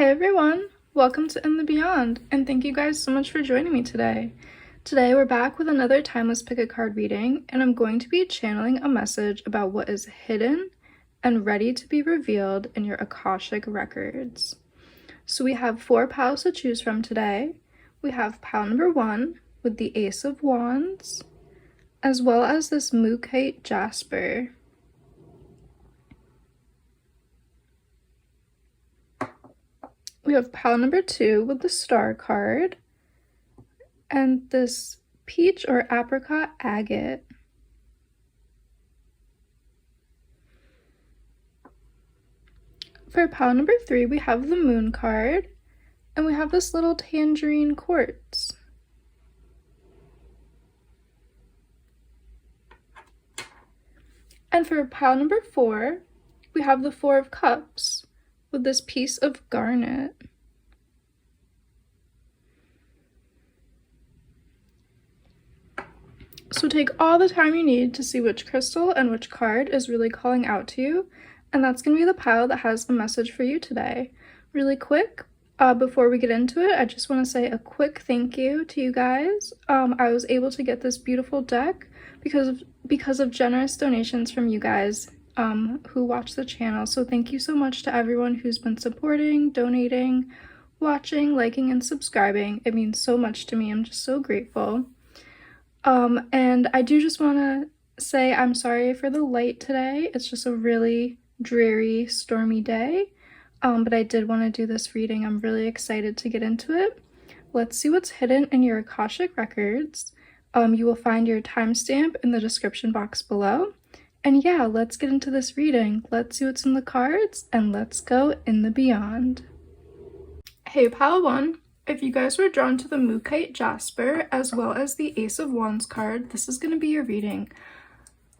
Hey everyone, welcome to In the Beyond, and thank you guys so much for joining me today. Today we're back with another timeless pick a card reading, and I'm going to be channeling a message about what is hidden and ready to be revealed in your Akashic records. So we have 4 piles to choose from today. We have pile number 1 with the Ace of Wands, as well as this Mookaite Jasper. We have pile number 2 with the Star card, and this Peach or Apricot Agate. For pile number 3, we have the Moon card, and we have this little Tangerine Quartz. And for pile number 4, we have the 4 of Cups with this piece of garnet. So take all the time you need to see which crystal and which card is really calling out to you, and that's going to be the pile that has a message for you today. Really quick, before we get into it, I just want to say a quick thank you to you guys. I was able to get this beautiful deck because of generous donations from you guys who watch the channel. So thank you so much to everyone who's been supporting, donating, watching, liking, and subscribing. It means so much to me. I'm just so grateful. And I do just want to say I'm sorry for the light today. It's just a really dreary, stormy day. But I did want to do this reading. I'm really excited to get into it. Let's see what's hidden in your Akashic records. You will find your timestamp in the description box below. And yeah, let's get into this reading. Let's see what's in the cards, and let's go in the beyond. Hey, pile 1. If you guys were drawn to the Mookaite Jasper as well as the Ace of Wands card, this is going to be your reading.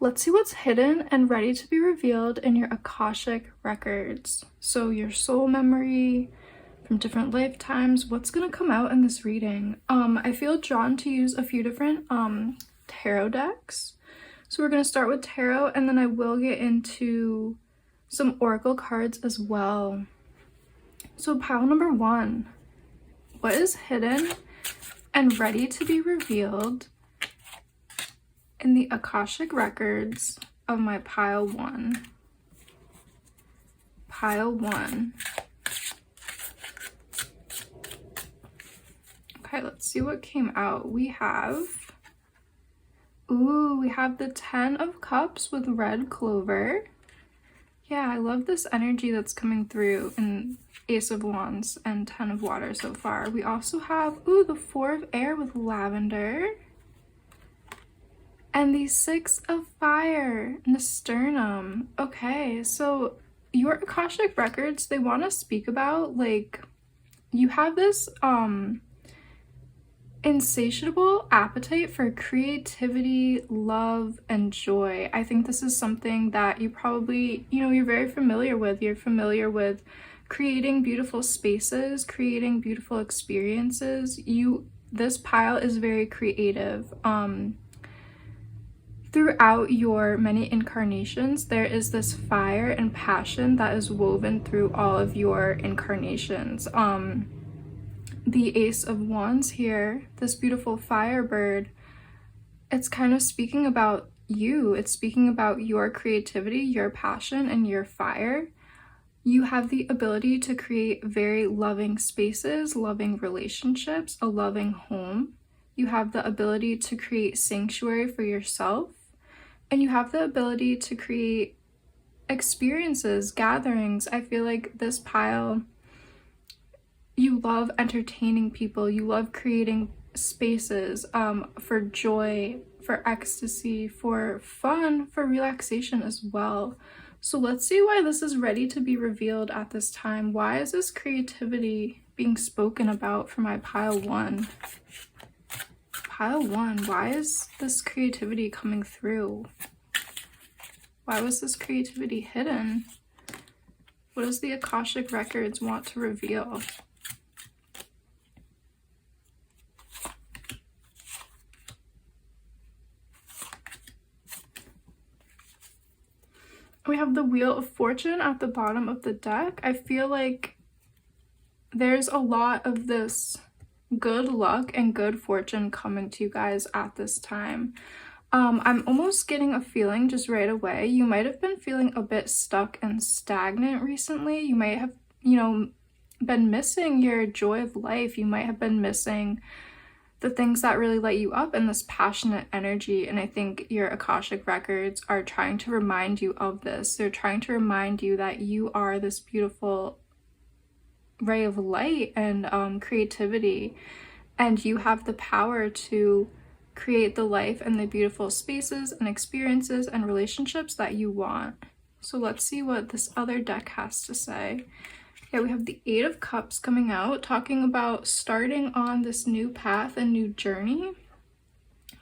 Let's see what's hidden and ready to be revealed in your Akashic records. So your soul memory from different lifetimes, what's going to come out in this reading? I feel drawn to use a few different tarot decks. So we're going to start with tarot, and then I will get into some oracle cards as well. So pile number 1. What is hidden and ready to be revealed in the Akashic records of my pile 1? Pile 1. Okay, let's see what came out. We have the 10 of Cups with red clover. Yeah, I love this energy that's coming through in Ace of Wands and 10 of Water so far. We also have, the 4 of Air with lavender. And the 6 of Fire, Nasturtium. Okay, so your Akashic records, they want to speak about, like, you have this, insatiable appetite for creativity, love, and joy. I think this is something that you probably, you're very familiar with. You're familiar with creating beautiful spaces, creating beautiful experiences. This pile is very creative. Throughout your many incarnations, there is this fire and passion that is woven through all of your incarnations. The Ace of Wands here, this beautiful firebird, it's kind of speaking about you. It's speaking about your creativity, your passion, and your fire. You have the ability to create very loving spaces, loving relationships, a loving home. You have the ability to create sanctuary for yourself, and you have the ability to create experiences, gatherings. I feel like this pile, you love entertaining people, you love creating spaces for joy, for ecstasy, for fun, for relaxation as well. So let's see why this is ready to be revealed at this time. Why is this creativity being spoken about for my pile 1? Pile 1, why is this creativity coming through? Why was this creativity hidden? What does the Akashic records want to reveal? We have the Wheel of Fortune at the bottom of the deck. I feel like there's a lot of this good luck and good fortune coming to you guys at this time. I'm almost getting a feeling just right away. You might have been feeling a bit stuck and stagnant recently. You might have, been missing your joy of life. You might have been missing the things that really light you up and this passionate energy. And I think your Akashic records are trying to remind you of this. They're trying to remind you that you are this beautiful ray of light and creativity, and you have the power to create the life and the beautiful spaces and experiences and relationships that you want. So let's see what this other deck has to say. Yeah, we have the Eight of Cups coming out, talking about starting on this new path and new journey,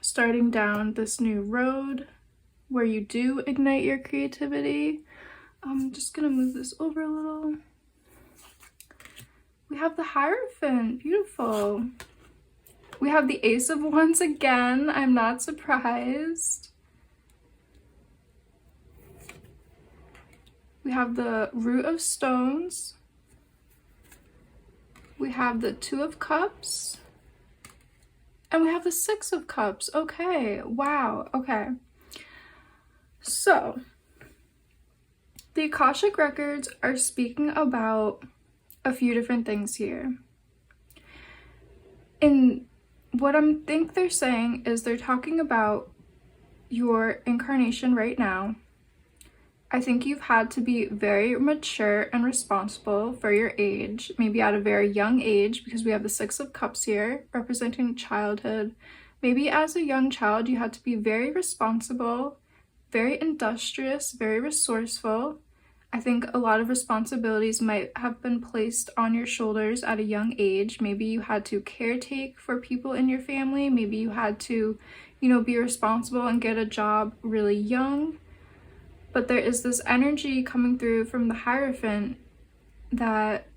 starting down this new road where you do ignite your creativity. I'm just gonna move this over a little. We have the Hierophant, beautiful. We have the Ace of Wands again. I'm not surprised. We have the Root of Stones. We have the Two of Cups. And we have the Six of Cups. Okay, wow, okay. So, the Akashic records are speaking about a few different things here. In what I think they're saying is they're talking about your incarnation right now. I think you've had to be very mature and responsible for your age, maybe at a very young age, because we have the Six of Cups here representing childhood. Maybe as a young child, you had to be very responsible, very industrious, very resourceful. I think a lot of responsibilities might have been placed on your shoulders at a young age. Maybe you had to caretake for people in your family. Maybe you had to, be responsible and get a job really young. But there is this energy coming through from the Hierophant that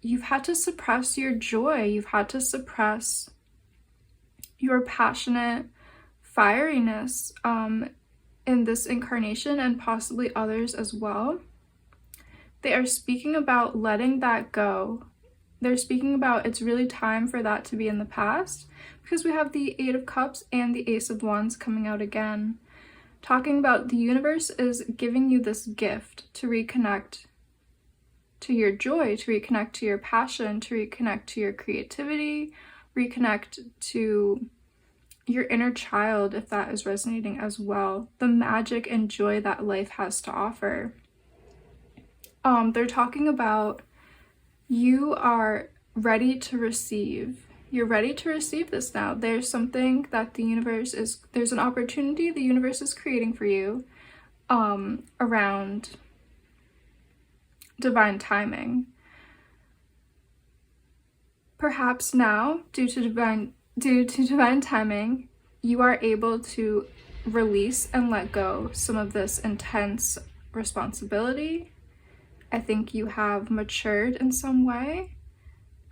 you've had to suppress your joy. You've had to suppress your passionate fieriness in this incarnation and possibly others as well. They are speaking about letting that go. They're speaking about it's really time for that to be in the past, because we have the Eight of Cups and the Ace of Wands coming out again. Talking about the universe is giving you this gift to reconnect to your joy, to reconnect to your passion, to reconnect to your creativity, reconnect to your inner child, if that is resonating as well. The magic and joy that life has to offer. They're talking about you are ready to receive. You're ready to receive this now. There's something that there's an opportunity the universe is creating for you around divine timing. Perhaps now, due to divine timing, you are able to release and let go some of this intense responsibility. I think you have matured in some way,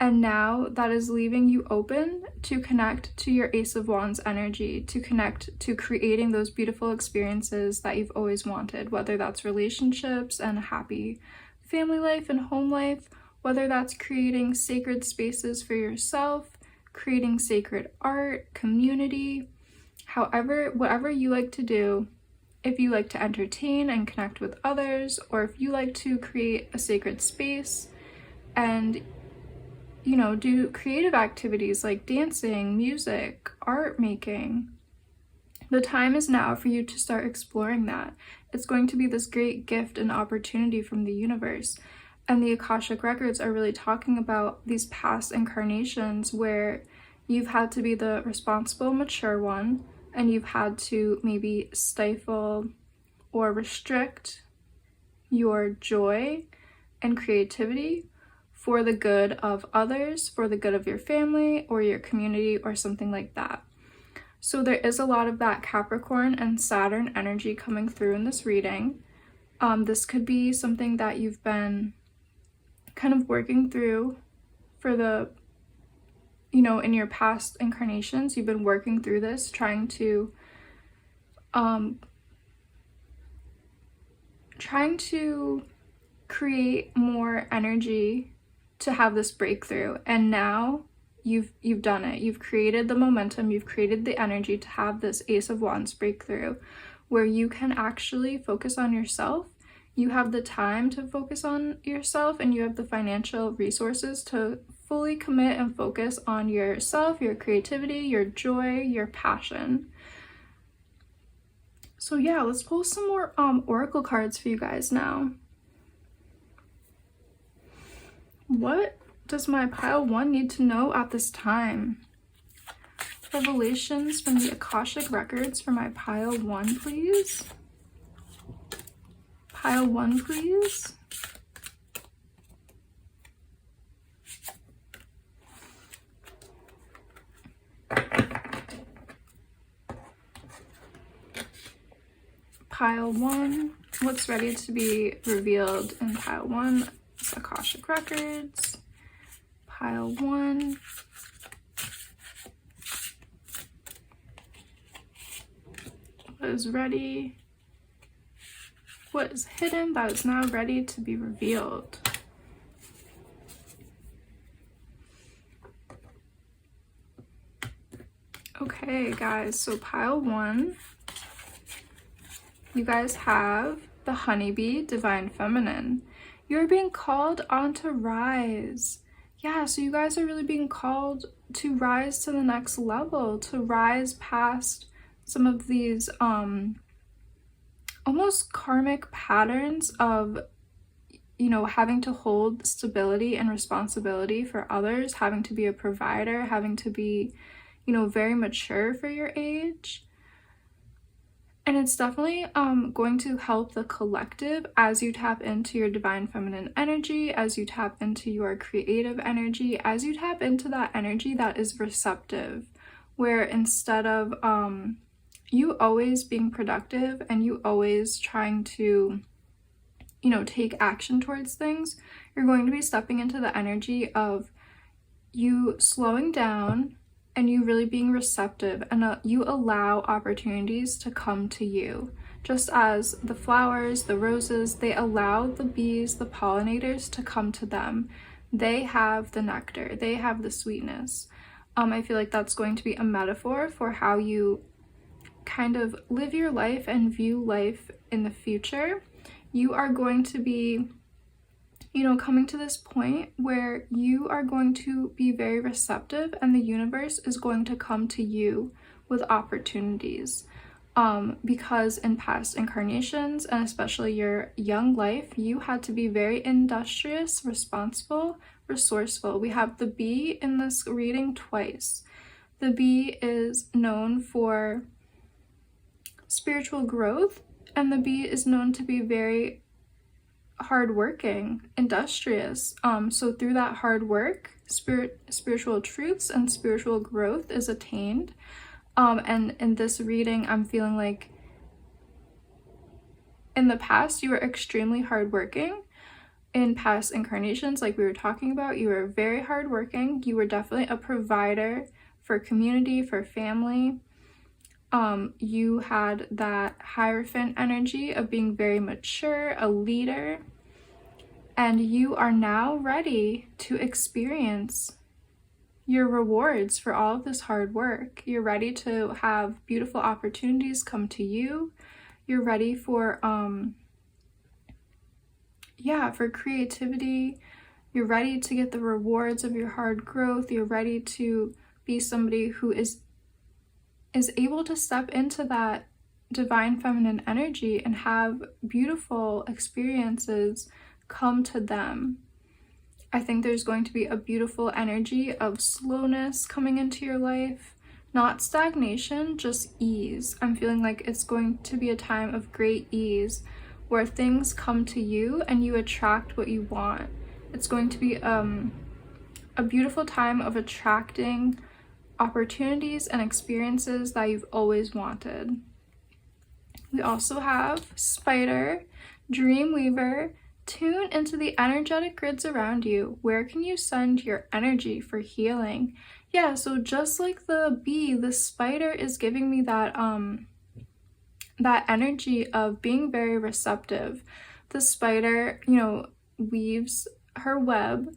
and now that is leaving you open to connect to your Ace of Wands energy, to connect to creating those beautiful experiences that you've always wanted, whether that's relationships and a happy family life and home life, whether that's creating sacred spaces for yourself, creating sacred art, community, whatever you like to do. If you like to entertain and connect with others, or if you like to create a sacred space and, do creative activities like dancing, music, art making, the time is now for you to start exploring that. It's going to be this great gift and opportunity from the universe. And the Akashic records are really talking about these past incarnations where you've had to be the responsible, mature one, and you've had to maybe stifle or restrict your joy and creativity for the good of others, for the good of your family or your community or something like that. So there is a lot of that Capricorn and Saturn energy coming through in this reading. This could be something that you've been kind of working through for in your past incarnations. You've been working through this, trying to create more energy to have this breakthrough, and now you've done it. You've created the momentum, you've created the energy to have this Ace of Wands breakthrough where you can actually focus on yourself. You have the time to focus on yourself, and you have the financial resources to fully commit and focus on yourself, your creativity, your joy, your passion. So yeah, let's pull some more oracle cards for you guys now. What does my pile 1 need to know at this time? Revelations from the Akashic records for my pile 1, please. Pile 1, please. Pile 1, what's ready to be revealed in pile 1? Akashic records. Pile 1. What is ready? What is hidden that is now ready to be revealed? Okay, guys, so pile 1, you guys have the Honeybee, Divine Feminine. You're being called on to rise. Yeah, so you guys are really being called to rise to the next level, to rise past some of these almost karmic patterns of, you know, having to hold stability and responsibility for others, having to be a provider, having to be, you know, very mature for your age. And it's definitely going to help the collective as you tap into your divine feminine energy, as you tap into your creative energy, as you tap into that energy that is receptive, where instead of you always being productive and you always trying to, you know, take action towards things, you're going to be stepping into the energy of you slowing down and you really being receptive, and you allow opportunities to come to you. Just as the flowers, the roses, they allow the bees, the pollinators to come to them. They have the nectar, they have the sweetness. I feel like that's going to be a metaphor for how you kind of live your life and view life in the future. You are going to be, you know, coming to this point where you are going to be very receptive, and the universe is going to come to you with opportunities. Because in past incarnations, and especially your young life, you had to be very industrious, responsible, resourceful. We have the bee in this reading twice. The bee is known for spiritual growth, and the bee is known to be very hardworking, industrious. So through that hard work, spiritual truths and spiritual growth is attained. And in this reading, I'm feeling like in the past you were extremely hardworking. In past incarnations, like we were talking about, you were very hardworking. You were definitely a provider for community, for family. You had that Hierophant energy of being very mature, a leader, and you are now ready to experience your rewards for all of this hard work. You're ready to have beautiful opportunities come to you. You're ready for for creativity. You're ready to get the rewards of your hard growth. You're ready to be somebody who is able to step into that divine feminine energy and have beautiful experiences come to them. I think there's going to be a beautiful energy of slowness coming into your life, not stagnation, just ease. I'm feeling like it's going to be a time of great ease where things come to you and you attract what you want. It's going to be a beautiful time of attracting opportunities and experiences that you've always wanted. We also have Spider, Dreamweaver. Tune into the energetic grids around you. Where can you send your energy for healing? Yeah, so just like the bee, the spider is giving me that that energy of being very receptive. The spider, you know, weaves her web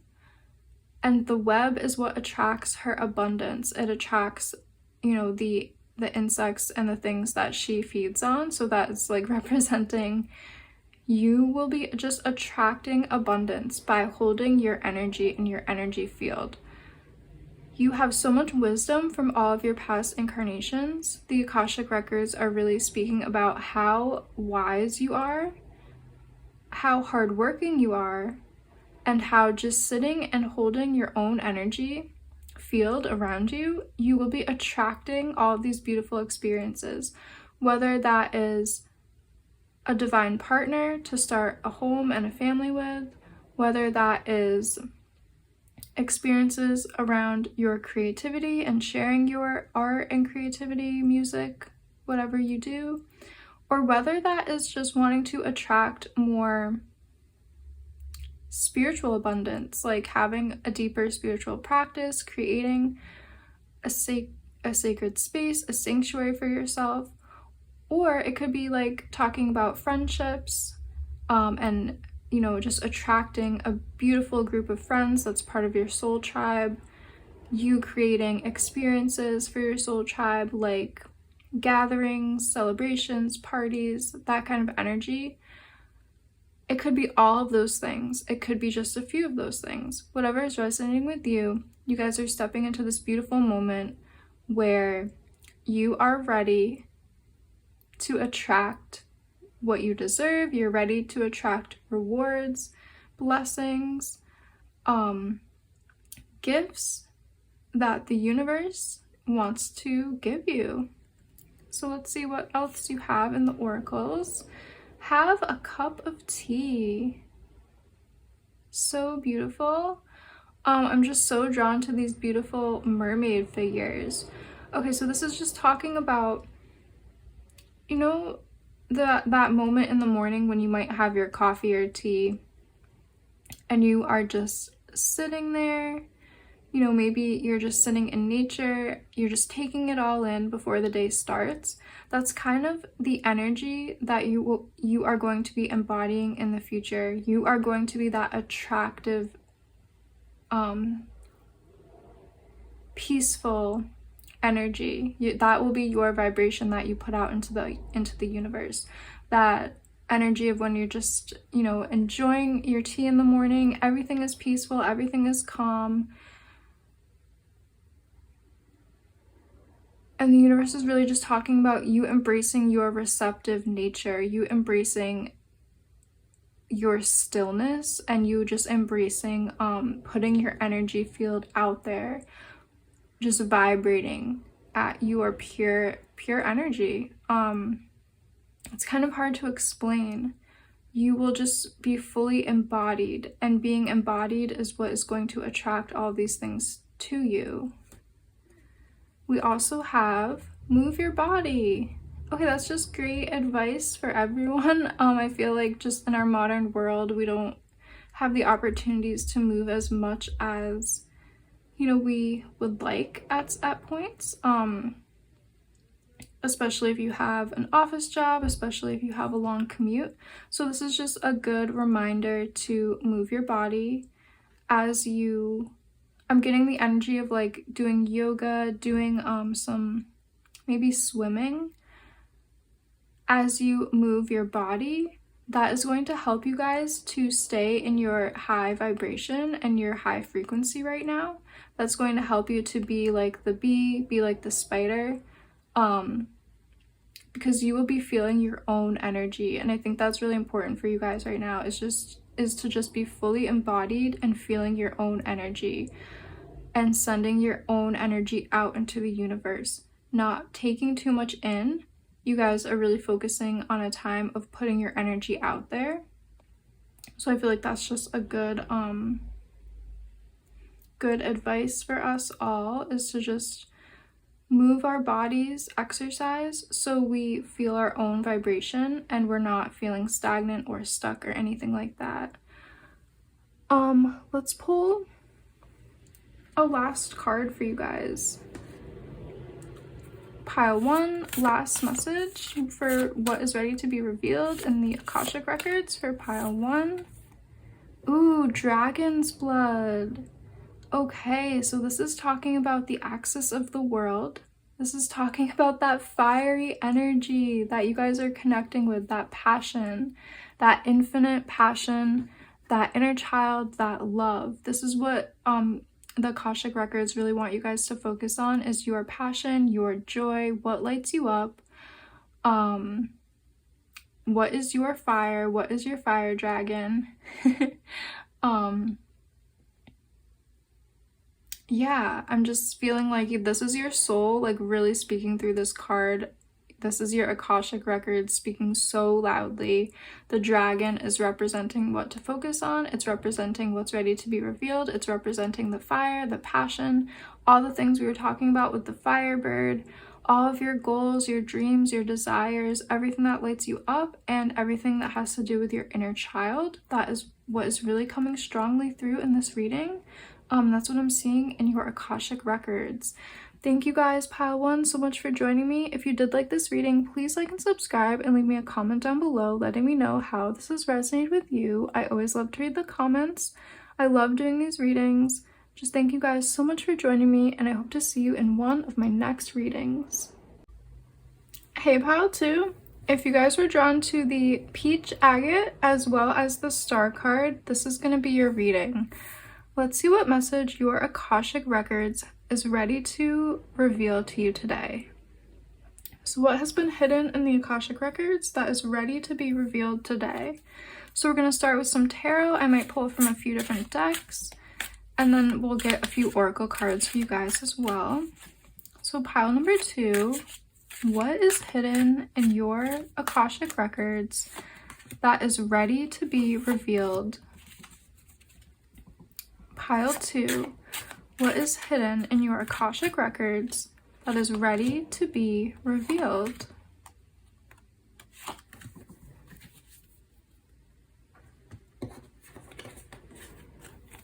And the web is what attracts her abundance. It attracts, you know, the insects and the things that she feeds on. So that's like representing you will be just attracting abundance by holding your energy in your energy field. You have so much wisdom from all of your past incarnations. The Akashic records are really speaking about how wise you are, how hardworking you are, and how just sitting and holding your own energy field around you, you will be attracting all of these beautiful experiences, whether that is a divine partner to start a home and a family with, whether that is experiences around your creativity and sharing your art and creativity, music, whatever you do, or whether that is just wanting to attract more spiritual abundance, like having a deeper spiritual practice, creating a sacred space, a sanctuary for yourself. Or it could be like talking about friendships, and, you know, just attracting a beautiful group of friends that's part of your soul tribe, you creating experiences for your soul tribe, like gatherings, celebrations, parties, that kind of energy. It could be all of those things. It could be just a few of those things. Whatever is resonating with you, you guys are stepping into this beautiful moment where you are ready to attract what you deserve. You're ready to attract rewards, blessings, gifts that the universe wants to give you. So let's see what else you have in the oracles. Have a cup of tea. So beautiful. I'm just so drawn to these beautiful mermaid figures. Okay, so this is just talking about, you know, that moment in the morning when you might have your coffee or tea and you are just sitting there. You know, maybe you're just sitting in nature, you're just taking it all in before the day starts. That's kind of the energy that you are going to be embodying in the future. You are going to be that attractive, peaceful energy. That will be your vibration that you put out into the universe. That energy of when you're just, you know, enjoying your tea in the morning, everything is peaceful, everything is calm. And the universe is really just talking about you embracing your receptive nature, you embracing your stillness, and you just embracing putting your energy field out there, just vibrating at your pure energy. It's kind of hard to explain. You will just be fully embodied, and being embodied is what is going to attract all these things to you. We also have move your body. Okay, that's just great advice for everyone. I feel like just in our modern world, we don't have the opportunities to move as much as, you know, we would like at points. Especially if you have an office job, especially if you have a long commute. So this is just a good reminder to move your body as you, I'm getting the energy of like doing yoga, doing some maybe swimming. As you move your body, that is going to help you guys to stay in your high vibration and your high frequency right now. That's going to help you to be like the bee, be like the spider, because you will be feeling your own energy. And I think that's really important for you guys right now, is to just be fully embodied and feeling your own energy and sending your own energy out into the universe, not taking too much in. You guys are really focusing on a time of putting your energy out there. So I feel like that's just a good advice for us all, is to just move our bodies, exercise, so we feel our own vibration and we're not feeling stagnant or stuck or anything like that. Let's pull a last card for you guys. Pile 1, last message for what is ready to be revealed in the Akashic records for pile 1. Ooh, dragon's blood. Okay, so this is talking about the axis of the world. This is talking about that fiery energy that you guys are connecting with, that passion, that infinite passion, that inner child, that love. This is what the Akashic records really want you guys to focus on, is your passion, your joy, what lights you up. What is your fire? What is your fire dragon? Yeah, I'm just feeling like this is your soul, like really speaking through this card. This is your Akashic record speaking so loudly. The dragon is representing what to focus on. It's representing what's ready to be revealed. It's representing the fire, the passion, all the things we were talking about with the firebird, all of your goals, your dreams, your desires, everything that lights you up, and everything that has to do with your inner child. That is what is really coming strongly through in this reading. That's what I'm seeing in your Akashic records. Thank you guys, Pile 1, so much for joining me. If you did like this reading, please like and subscribe and leave me a comment down below letting me know how this has resonated with you. I always love to read the comments. I love doing these readings. Just thank you guys so much for joining me, and I hope to see you in one of my next readings. Hey, Pile 2. If you guys were drawn to the Peach Agate as well as the Star card, this is going to be your reading. Let's see what message your Akashic records is ready to reveal to you today. So what has been hidden in the Akashic records that is ready to be revealed today? So we're going to start with some tarot. I might pull from a few different decks, and then we'll get a few oracle cards for you guys as well. So pile number 2, what is hidden in your Akashic records that is ready to be revealed? Pile 2, what is hidden in your Akashic records that is ready to be revealed?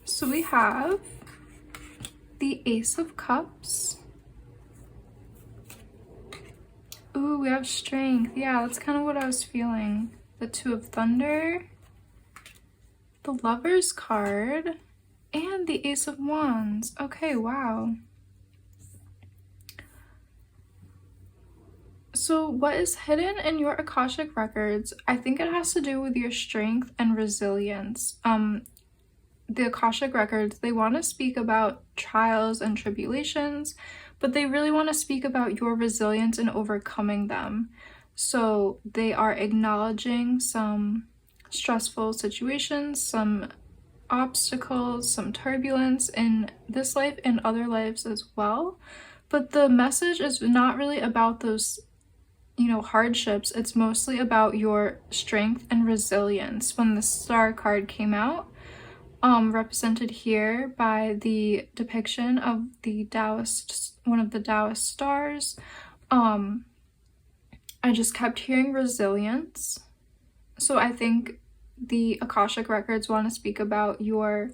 So we have the Ace of Cups. Ooh, we have Strength. Yeah, that's kind of what I was feeling. The Two of Thunder, the Lover's card, and the Ace of Wands. Okay, wow. So what is hidden in your Akashic records? I think it has to do with your strength and resilience. The Akashic records, they want to speak about trials and tribulations, but they really want to speak about your resilience in overcoming them. So they are acknowledging some stressful situations, some obstacles, some turbulence in this life and other lives as well. But the message is not really about those, hardships. It's mostly about your strength and resilience. When the Star card came out, represented here by the depiction of the Taoist, one of the Taoist stars, I just kept hearing resilience. So I think the Akashic records want to speak about your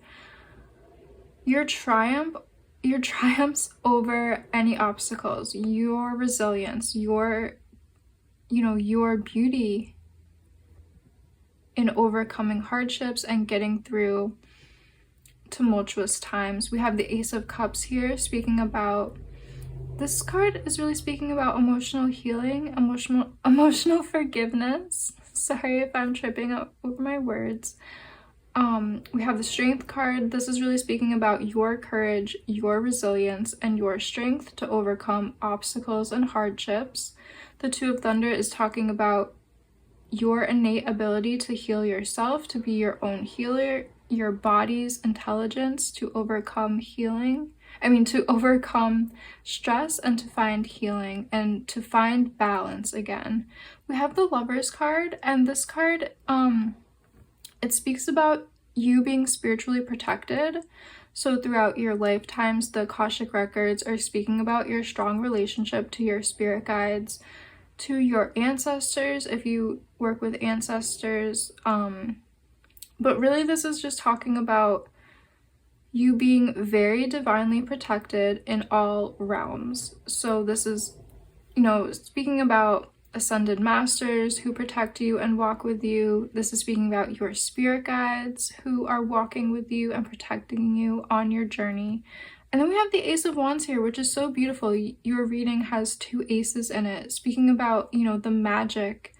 triumphs over any obstacles, your resilience, your beauty in overcoming hardships and getting through tumultuous times. We have the Ace of Cups here speaking about, this card is really speaking about emotional healing, emotional forgiveness. Sorry if I'm tripping over my words. We have the Strength card. This is really speaking about your courage, your resilience, and your strength to overcome obstacles and hardships. The Two of Thunder is talking about your innate ability to heal yourself, to be your own healer, your body's intelligence to overcome to overcome stress and to find healing and to find balance again. We have the Lover's card, and this card, it speaks about you being spiritually protected. So throughout your lifetimes, the Akashic records are speaking about your strong relationship to your spirit guides, to your ancestors, if you work with ancestors. But really this is just talking about you being very divinely protected in all realms. So this is, speaking about ascended masters who protect you and walk with you. This is speaking about your spirit guides who are walking with you and protecting you on your journey. And then we have the Ace of Wands here, which is so beautiful. Your reading has 2 aces in it, speaking about, you know, the magic,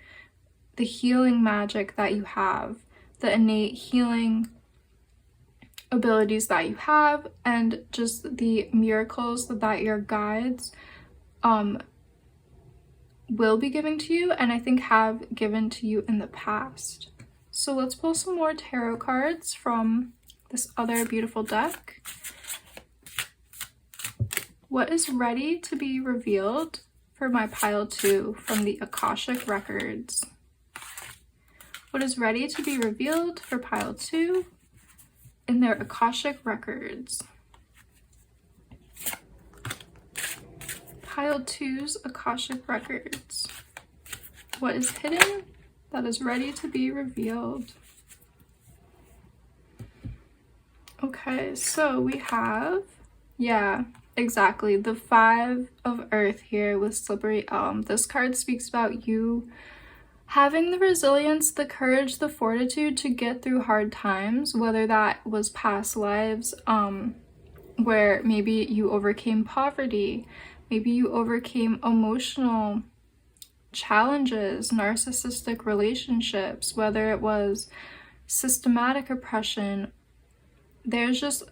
the healing magic that you have, the innate healing abilities that you have, and just the miracles that your guides will be giving to you, and I think have given to you in the past. So let's pull some more tarot cards from this other beautiful deck. What is ready to be revealed for my pile 2 from the Akashic records? What is ready to be revealed for pile 2 in their Akashic records? Pile 2's Akashic records. What is hidden that is ready to be revealed? Okay, so we have, yeah, exactly, the 5 of Earth here with Slippery Elm. This card speaks about you having the resilience, the courage, the fortitude to get through hard times, whether that was past lives, where maybe you overcame poverty, maybe you overcame emotional challenges, narcissistic relationships, whether it was systematic oppression. There's just,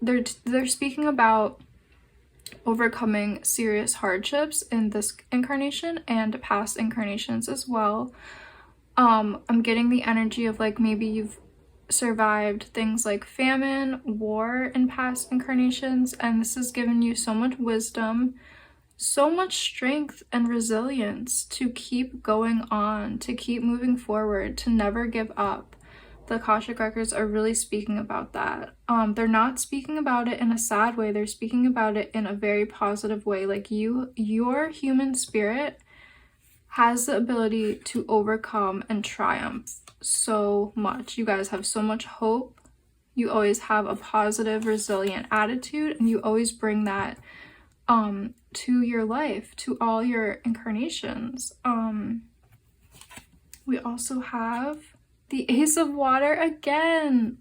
they're speaking about overcoming serious hardships in this incarnation and past incarnations as well. I'm getting the energy of like maybe you've survived things like famine, war in past incarnations, and this has given you so much wisdom, so much strength and resilience to keep going on, to keep moving forward, to never give up. The Akashic records are really speaking about that. They're not speaking about it in a sad way. They're speaking about it in a very positive way. Like your human spirit has the ability to overcome and triumph so much. You guys have so much hope. You always have a positive, resilient attitude, and you always bring that to your life, to all your incarnations. We also have the Ace of Water again.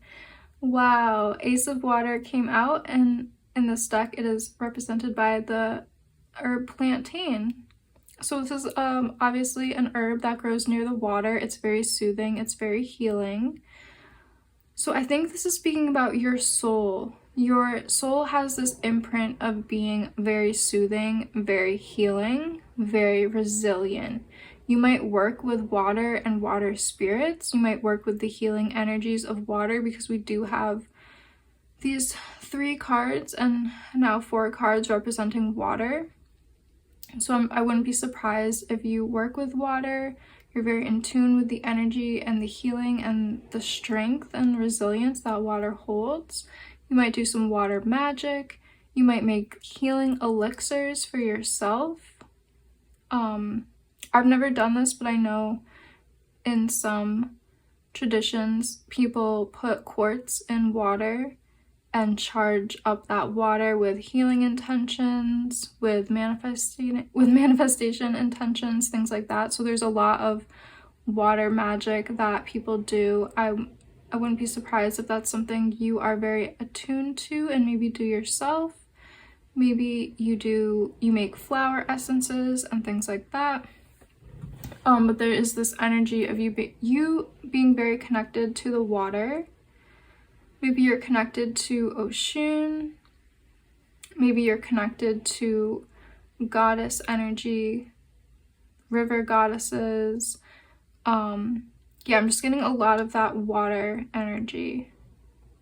Wow, Ace of Water came out, and in this deck it is represented by the herb plantain. So this is obviously an herb that grows near the water. It's very soothing, it's very healing. So I think this is speaking about your soul. Your soul has this imprint of being very soothing, very healing, very resilient. You might work with water and water spirits. You might work with the healing energies of water, because we do have these 3 cards and now 4 cards representing water. So I wouldn't be surprised if you work with water. You're very in tune with the energy and the healing and the strength and resilience that water holds. You might do some water magic. You might make healing elixirs for yourself. I've never done this, but I know in some traditions people put quartz in water and charge up that water with healing intentions, with manifestation intentions, things like that. So there's a lot of water magic that people do. I wouldn't be surprised if that's something you are very attuned to and maybe do yourself. Maybe you make flower essences and things like that. But there is this energy of you being very connected to the water. Maybe you're connected to Oshun. Maybe you're connected to goddess energy, river goddesses. Yeah, I'm just getting a lot of that water energy.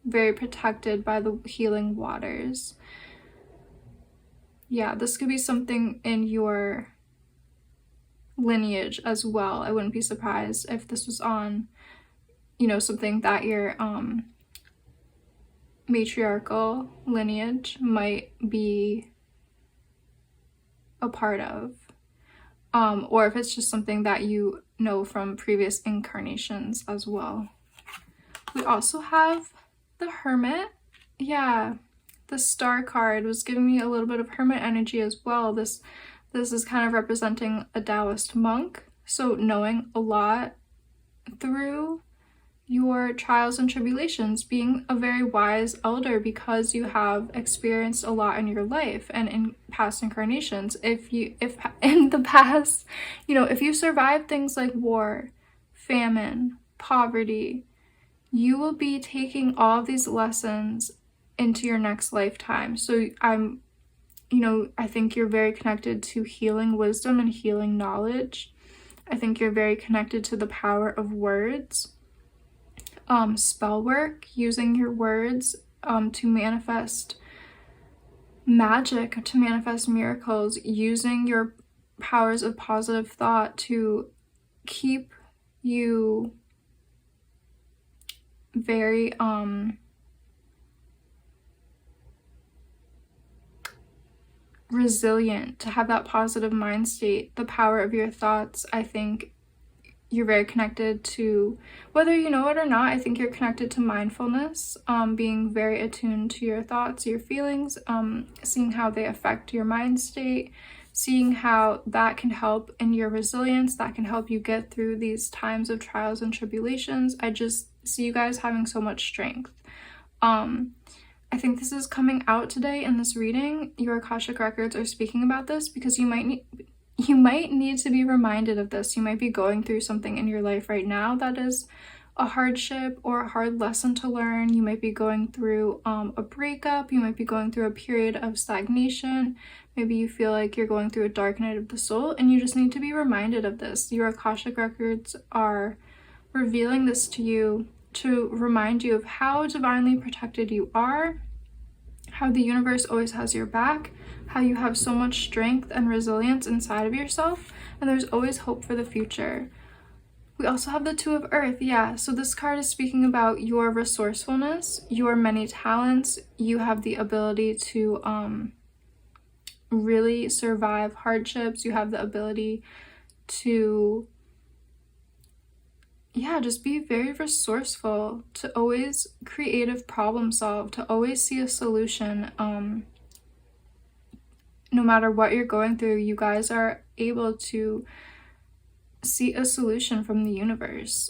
Very protected by the healing waters. Yeah, this could be something in your lineage as well. I wouldn't be surprised if this was on, something that your matriarchal lineage might be a part of, or if it's just something that you know from previous incarnations as well. We also have the Hermit. Yeah, the Star card was giving me a little bit of Hermit energy as well. This is kind of representing a Taoist monk. So knowing a lot through your trials and tribulations, being a very wise elder because you have experienced a lot in your life and in past incarnations. If in the past, if you survived things like war, famine, poverty, you will be taking all of these lessons into your next lifetime. So I think you're very connected to healing wisdom and healing knowledge. I think you're very connected to the power of words, spell work, using your words to manifest magic, to manifest miracles, using your powers of positive thought to keep you very resilient, to have that positive mind state, the power of your thoughts. I think you're very connected to, whether you know it or not, I think you're connected to mindfulness, being very attuned to your thoughts, your feelings, seeing how they affect your mind state, seeing how that can help in your resilience, that can help you get through these times of trials and tribulations. I just see you guys having so much strength. I think this is coming out today in this reading. Your Akashic records are speaking about this because you might need to be reminded of this. You might be going through something in your life right now that is a hardship or a hard lesson to learn. You might be going through a breakup. You might be going through a period of stagnation. Maybe you feel like you're going through a dark night of the soul, and you just need to be reminded of this. Your Akashic records are revealing this to you to remind you of how divinely protected you are, how the universe always has your back, how you have so much strength and resilience inside of yourself, and there's always hope for the future. We also have the Two of Earth. Yeah, so this card is speaking about your resourcefulness, your many talents. You have the ability to really survive hardships. You have the ability to just be very resourceful, to always creative problem solve, to always see a solution. No matter what you're going through, you guys are able to see a solution from the universe.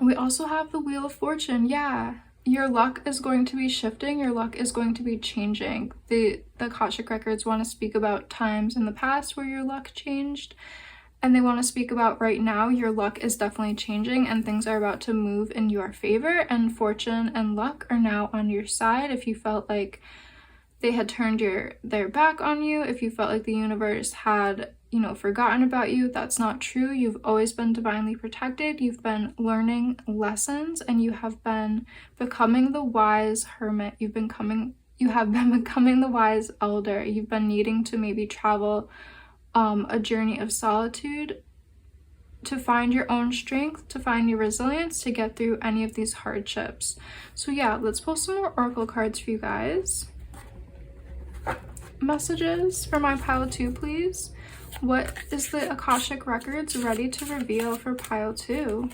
We also have the Wheel of Fortune. Yeah, your luck is going to be shifting. Your luck is going to be changing. The Akashic records want to speak about times in the past where your luck changed, and they want to speak about right now. Your luck is definitely changing and things are about to move in your favor, and fortune and luck are now on your side. If you felt like they had turned their back on you, if you felt like the universe had forgotten about you, that's not true. You've always been divinely protected. You've been learning lessons, and you have been becoming the wise hermit. You have been becoming the wise elder. You've been needing to maybe travel a journey of solitude to find your own strength, to find your resilience, to get through any of these hardships. So yeah, let's pull some more oracle cards for you guys. Messages for my pile 2, please. What is the Akashic records ready to reveal for pile 2?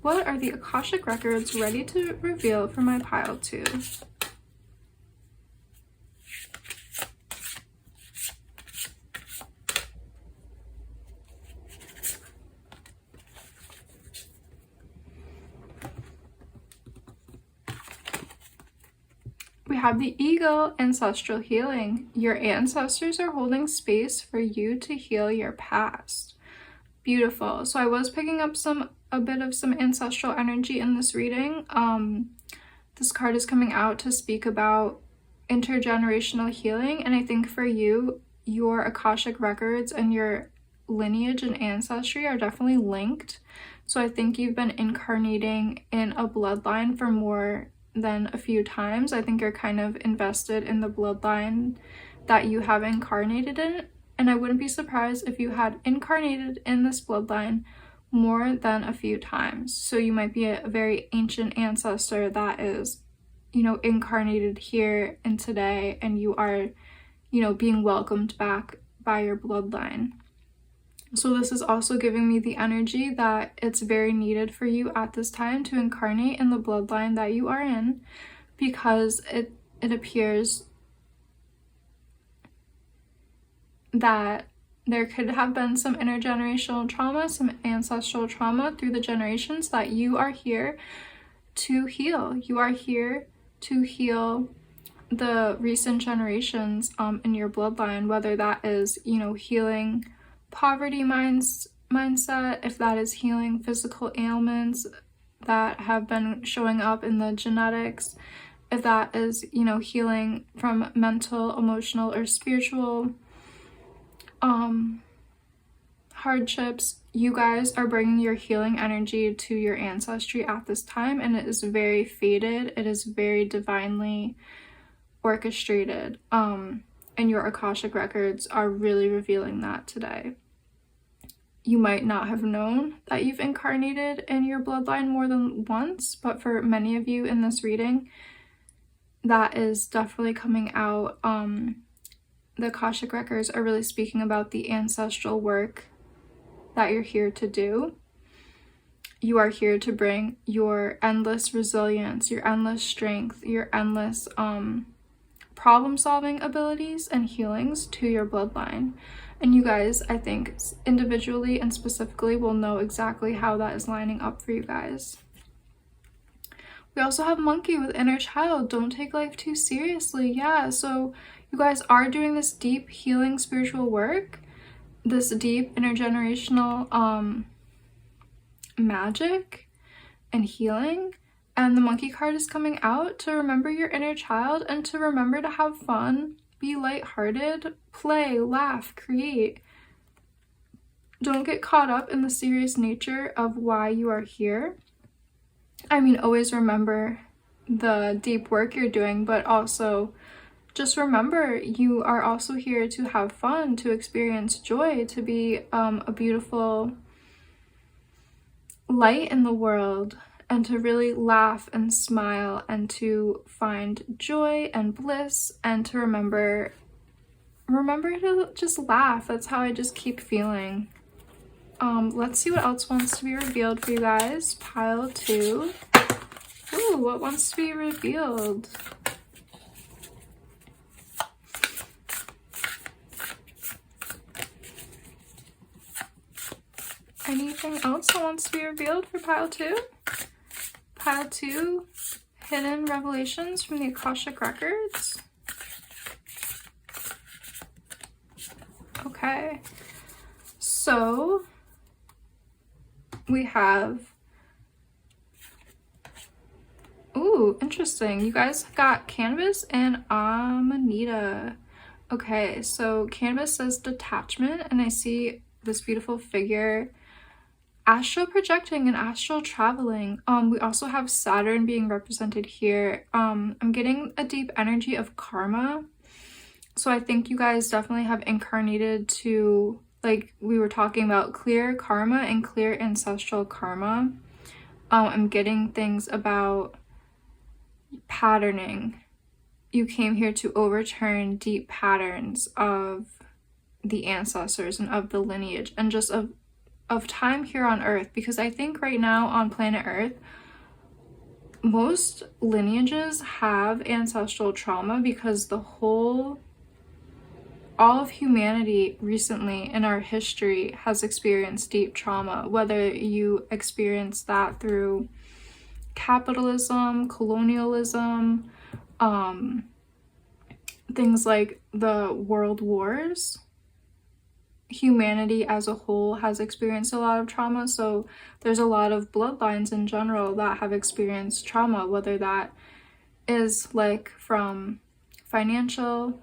What are the Akashic records ready to reveal for my pile 2? We have the Eagle, ancestral healing. Your ancestors are holding space for you to heal your past. Beautiful. So I was picking up a bit of some ancestral energy in this reading. This card is coming out to speak about intergenerational healing, and I think for you, your Akashic records and your lineage and ancestry are definitely linked. So I think you've been incarnating in a bloodline for more than a few times. I think you're kind of invested in the bloodline that you have incarnated in, and I wouldn't be surprised if you had incarnated in this bloodline more than a few times. So you might be a very ancient ancestor that is, incarnated here and today, and you are, being welcomed back by your bloodline. So this is also giving me the energy that it's very needed for you at this time to incarnate in the bloodline that you are in, because it appears that There could have been some intergenerational trauma, some ancestral trauma through the generations that you are here to heal. You are here to heal the recent generations in your bloodline, whether that is, you know, healing poverty mindset, if that is healing physical ailments that have been showing up in the genetics, if that is, you know, healing from mental, emotional, or spiritual hardships. You guys are bringing your healing energy to your ancestry at this time, and it is very fated. It is very divinely orchestrated, and your Akashic records are really revealing that today. You might not have known that you've incarnated in your bloodline more than once, but for many of you in this reading, that is definitely coming out. The Akashic records are really speaking about the ancestral work that you're here to do. You are here to bring your endless resilience, your endless strength, your endless problem-solving abilities and healings to your bloodline. And you guys, I think, individually and specifically will know exactly how that is lining up for you guys. We also have Monkey with Inner Child. Don't take life too seriously. Yeah, so you guys are doing this deep healing spiritual work, this deep intergenerational magic and healing. And the Monkey card is coming out to remember your inner child and to remember to have fun, be lighthearted, play, laugh, create. Don't get caught up in the serious nature of why you are here. I mean, always remember the deep work you're doing, but also just remember you are also here to have fun, to experience joy, to be a beautiful light in the world, and to really laugh and smile and to find joy and bliss, and to remember to just laugh. That's how I just keep feeling. Let's see what else wants to be revealed for you guys. Pile 2. Ooh, what wants to be revealed? Anything else that wants to be revealed for pile 2? Pile 2, hidden revelations from the Akashic records. Okay, so we have, ooh, interesting. You guys got Canvas and Amanita. Okay, so Canvas says detachment, and I see this beautiful figure astral projecting and astral traveling. We also have Saturn being represented here. I'm getting a deep energy of karma. So I think you guys definitely have incarnated to, like we were talking about, clear karma and clear ancestral karma. I'm getting things about patterning. You came here to overturn deep patterns of the ancestors and of the lineage and just of time here on Earth, because I think right now on planet Earth, most lineages have ancestral trauma because all of humanity recently in our history has experienced deep trauma, whether you experience that through capitalism, colonialism, things like the world wars. Humanity as a whole has experienced a lot of trauma, so there's a lot of bloodlines in general that have experienced trauma, whether that is like from financial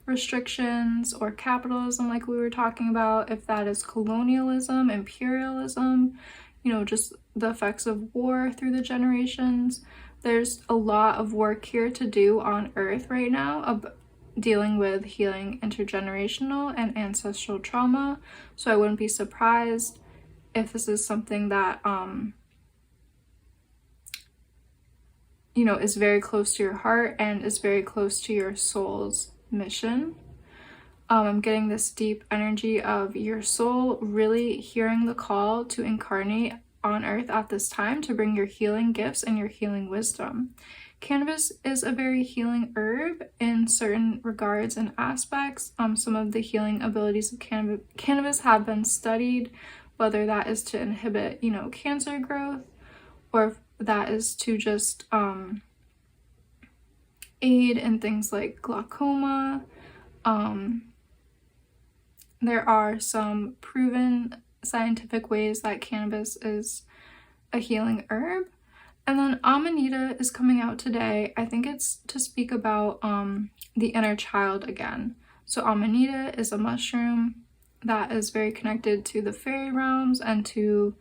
restrictions or capitalism like we were talking about, if that is colonialism, imperialism, you know, just the effects of war through the generations. There's a lot of work here to do on Earth right now dealing with healing intergenerational and ancestral trauma. So I wouldn't be surprised if this is something that you know, is very close to your heart and is very close to your soul's mission. I'm getting this deep energy of your soul really hearing the call to incarnate on Earth at this time to bring your healing gifts and your healing wisdom. Cannabis is a very healing herb in certain regards and aspects. Some of the healing abilities of cannabis have been studied, whether that is to inhibit, cancer growth, or if that is to just aid in things like glaucoma. There are some proven scientific ways that cannabis is a healing herb. And then Amanita is coming out today. I think it's to speak about the inner child again. So Amanita is a mushroom that is very connected to the fairy realms and to,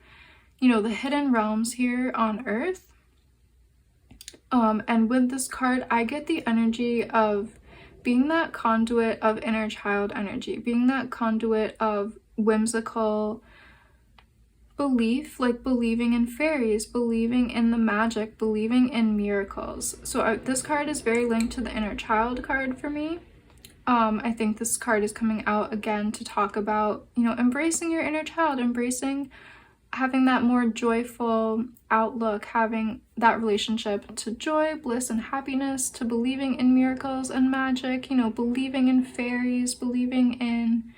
the hidden realms here on Earth. And with this card, I get the energy of being that conduit of inner child energy, being that conduit of whimsical belief, like believing in fairies, believing in the magic, believing in miracles. So this card is very linked to the inner child card for me. I think this card is coming out again to talk about, embracing your inner child, embracing having that more joyful outlook, having that relationship to joy, bliss, and happiness, to believing in miracles and magic, believing in fairies, believing in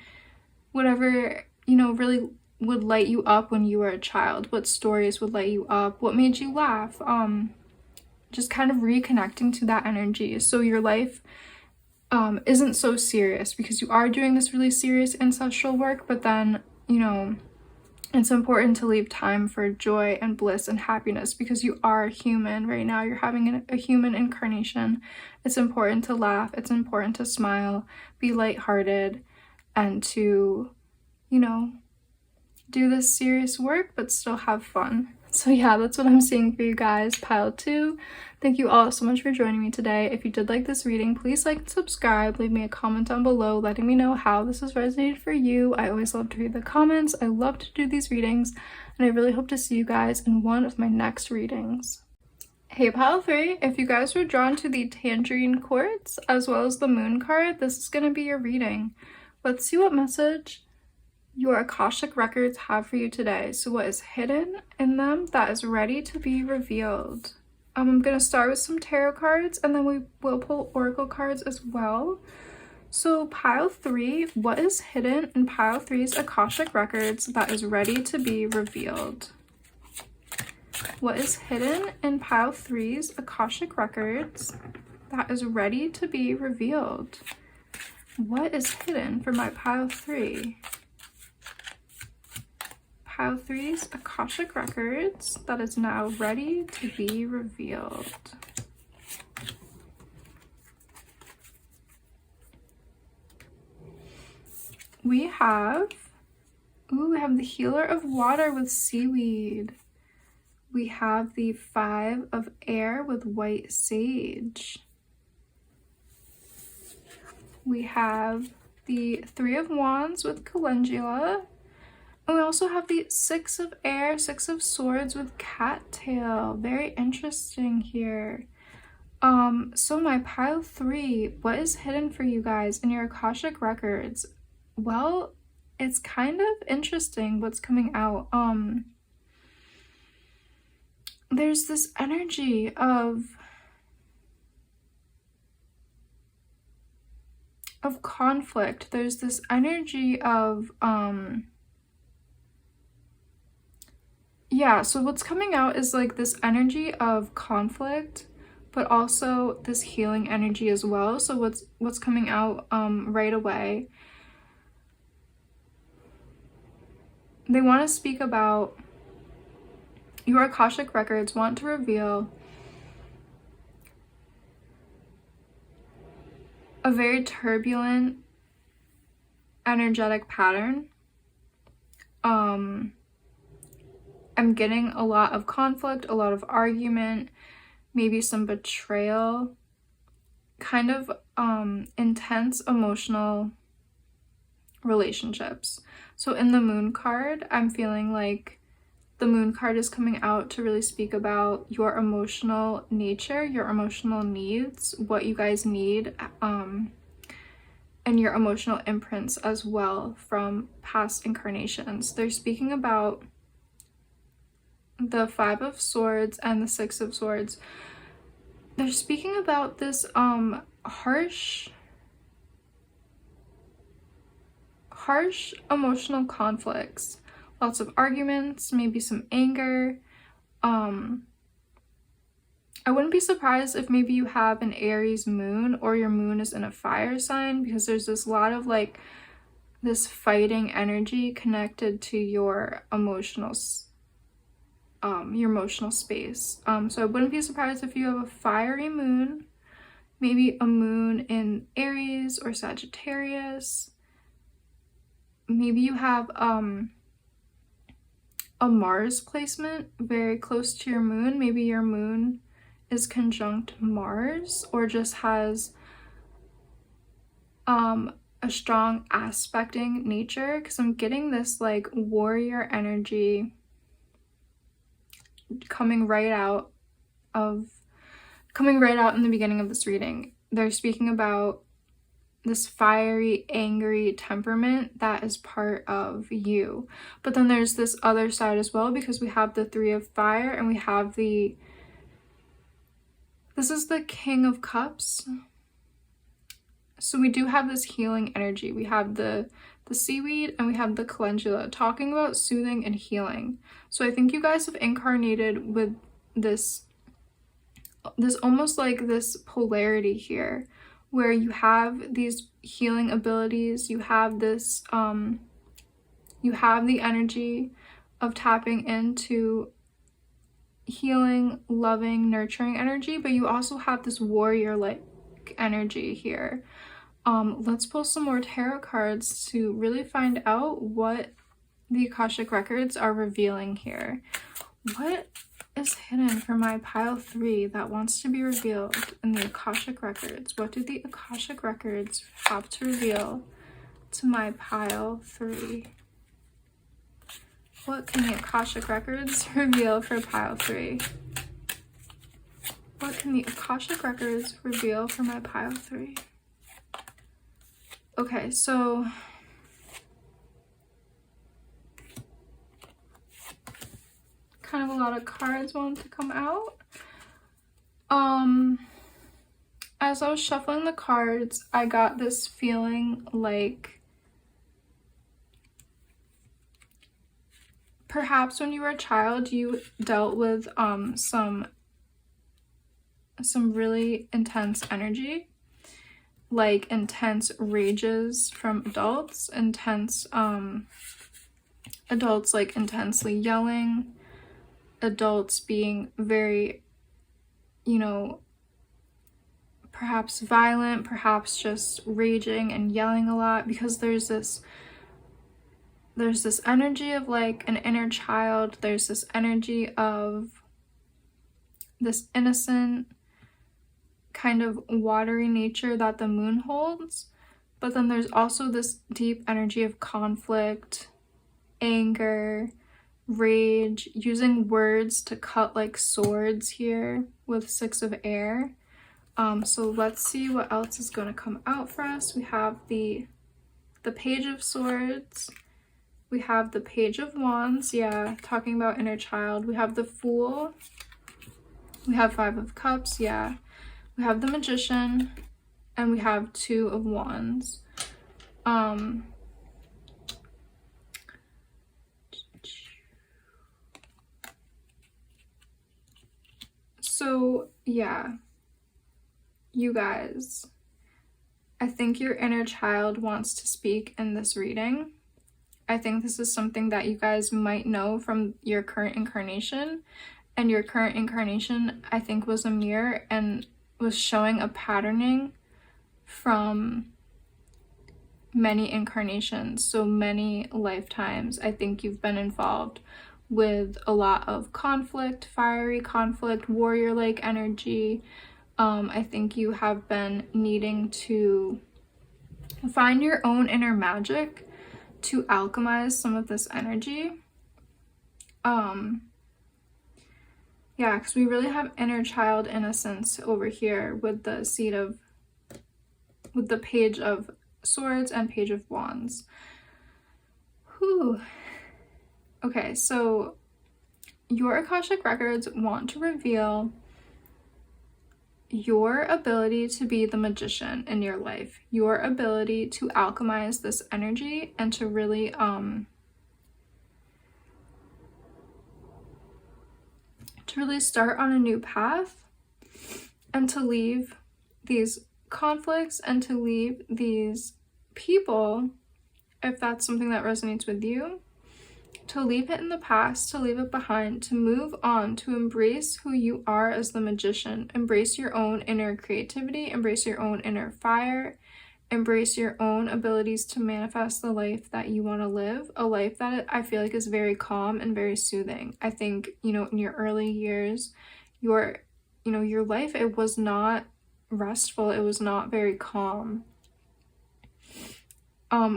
whatever, really would light you up when you were a child, what stories would light you up, what made you laugh, just kind of reconnecting to that energy. So your life isn't so serious, because you are doing this really serious ancestral work, but then, it's important to leave time for joy and bliss and happiness, because you are human right now. You're having a human incarnation. It's important to laugh. It's important to smile, be lighthearted, and to, do this serious work but still have fun. So yeah, that's what I'm seeing for you guys, pile 2. Thank you all so much for joining me today. If you did like this reading, please like and subscribe. Leave me a comment down below letting me know how this has resonated for you. I always love to read the comments. I love to do these readings, and I really hope to see you guys in one of my next readings. Hey pile 3, if you guys were drawn to the Tangerine Quartz as well as the Moon card, this is going to be your reading. Let's see what message your Akashic records have for you today. So what is hidden in them that is ready to be revealed? I'm going to start with some tarot cards, and then we will pull oracle cards as well. So pile 3, what is hidden in pile 3's Akashic records that is ready to be revealed? What is hidden in pile 3's Akashic records that is ready to be revealed? What is hidden for my pile 3? Pile 3's Akashic records that is now ready to be revealed. We have the Healer of Water with seaweed. We have the 5 of Air with white sage. We have the 3 of Wands with calendula. And we also have the 6 of Air, 6 of Swords with cattail. Very interesting here. So my pile 3, what is hidden for you guys in your Akashic records? Well, it's kind of interesting what's coming out. There's this energy of conflict. There's this energy of yeah, so what's coming out is like this energy of conflict, but also this healing energy as well. So what's coming out right away, they want to speak about your Akashic records, want to reveal a very turbulent energetic pattern. I'm getting a lot of conflict, a lot of argument, maybe some betrayal, kind of intense emotional relationships. So in the Moon card, I'm feeling like the Moon card is coming out to really speak about your emotional nature, your emotional needs, what you guys need, and your emotional imprints as well from past incarnations. They're speaking about the 5 of Swords and the 6 of Swords they're speaking about this harsh emotional conflicts, lots of arguments, maybe some anger. I wouldn't be surprised if maybe you have an Aries moon or your moon is in a fire sign, because there's this lot of like this fighting energy connected to your emotional space. So I wouldn't be surprised if you have a fiery moon, maybe a moon in Aries or Sagittarius. Maybe you have a Mars placement very close to your moon. Maybe your moon is conjunct Mars, or just has a strong aspecting nature, because I'm getting this like warrior energy coming right out in the beginning of this reading. They're speaking about this fiery, angry temperament that is part of you. But then there's this other side as well, because we have the Three of Fire and we have this is the King of Cups. So we do have this healing energy. We have the seaweed and we have the calendula, talking about soothing and healing. So I think you guys have incarnated with this almost like this polarity here, where you have these healing abilities, you have this you have the energy of tapping into healing, loving, nurturing energy, but you also have this warrior like energy here. Let's pull some more tarot cards to really find out what the Akashic records are revealing here. What is hidden for my pile 3 that wants to be revealed in the Akashic records? What do the Akashic records have to reveal to my pile 3? What can the Akashic records reveal for pile 3? What can the Akashic records reveal for my pile 3? Okay, so kind of a lot of cards want to come out. As I was shuffling the cards, I got this feeling like perhaps when you were a child, you dealt with some really intense energy, like intense rages from adults, adults like intensely yelling, adults being very, perhaps violent, perhaps just raging and yelling a lot, because there's this energy of like an inner child. There's this energy of this innocent kind of watery nature that the moon holds, but then there's also this deep energy of conflict, anger, rage, using words to cut like swords here with 6 of air. So let's see what else is going to come out for us. We have the Page of Swords. We have the Page of Wands, yeah, talking about inner child. We have the Fool. We have 5 of Cups, yeah. We have the Magician, and we have 2 of Wands. So, yeah, you guys, I think your inner child wants to speak in this reading. I think this is something that you guys might know from your current incarnation, and your current incarnation, I think, was a mirror and was showing a patterning from many incarnations, so many lifetimes. I think you've been involved with a lot of conflict, fiery conflict, warrior-like energy. I think you have been needing to find your own inner magic to alchemize some of this energy. Yeah, because we really have inner child innocence over here with the with the Page of Swords and Page of Wands. Whew. Okay, so your Akashic records want to reveal your ability to be the magician in your life, your ability to alchemize this energy and to really start on a new path, and to leave these conflicts and to leave these people, if that's something that resonates with you, to leave it in the past, to leave it behind, to move on, to embrace who you are as the magician, embrace your own inner creativity, embrace your own inner fire, embrace your own abilities to manifest the life that you want to live, a life that I feel like is very calm and very soothing. I think, you know, in your early years, your life, it was not restful, it was not very calm.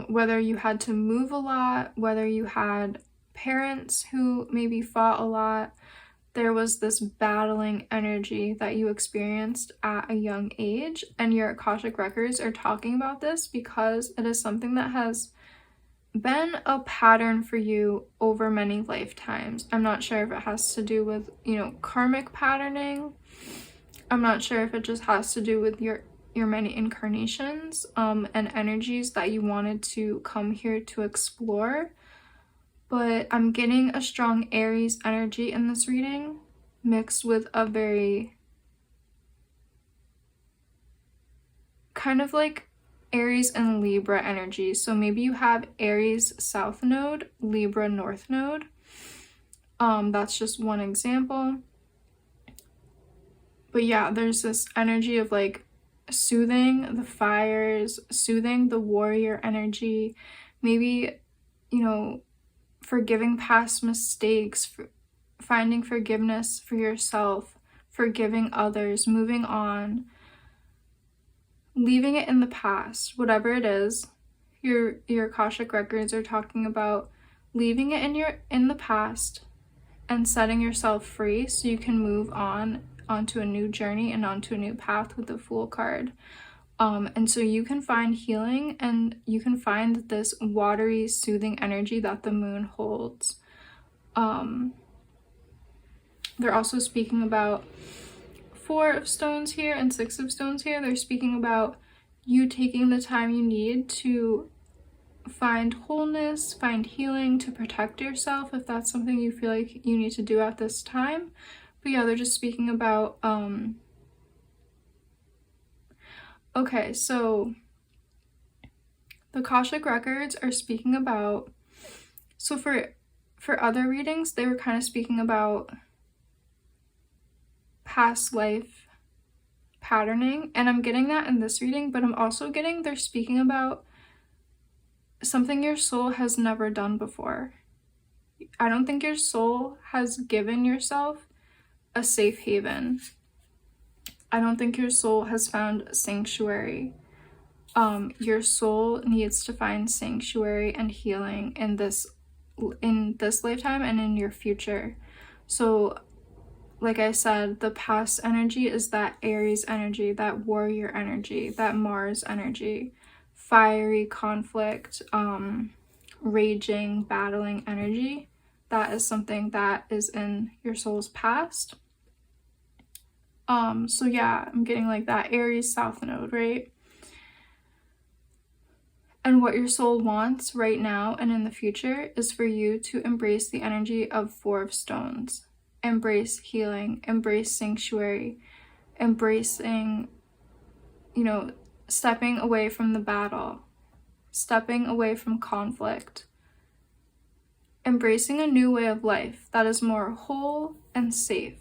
Whether you had to move a lot, whether you had parents who maybe fought a lot, there was this battling energy that you experienced at a young age, and your Akashic records are talking about this because it is something that has been a pattern for you over many lifetimes. I'm not sure if it has to do with, you know, karmic patterning. I'm not sure if it just has to do with your many incarnations and energies that you wanted to come here to explore. But I'm getting a strong Aries energy in this reading, mixed with a very kind of like Aries and Libra energy. So maybe you have Aries South Node, Libra North Node. That's just one example. But yeah, there's this energy of like soothing the fires, soothing the warrior energy, maybe, you know, forgiving past mistakes, finding forgiveness for yourself, forgiving others, moving on, leaving it in the past, whatever it is. Your Akashic records are talking about leaving it in the past and setting yourself free so you can move on onto a new journey and onto a new path with the Fool card. And so you can find healing and you can find this watery, soothing energy that the moon holds. They're also speaking about 4 of stones here and 6 of stones here. They're speaking about you taking the time you need to find wholeness, find healing, to protect yourself if that's something you feel like you need to do at this time. But yeah, they're just speaking about okay, so the Akashic records are speaking about, so for other readings, they were kind of speaking about past life patterning, and I'm getting that in this reading, but I'm also getting they're speaking about something your soul has never done before. I don't think your soul has given yourself a safe haven. I don't think your soul has found sanctuary. Your soul needs to find sanctuary and healing in this lifetime and in your future. So like I said, the past energy is that Aries energy, that warrior energy, that Mars energy, fiery conflict, raging, battling energy. That is something that is in your soul's past. So yeah, I'm getting like that Aries South Node, right? And what your soul wants right now and in the future is for you to embrace the energy of 4 of stones. Embrace healing, embrace sanctuary, embracing, you know, stepping away from the battle, stepping away from conflict, embracing a new way of life that is more whole and safe.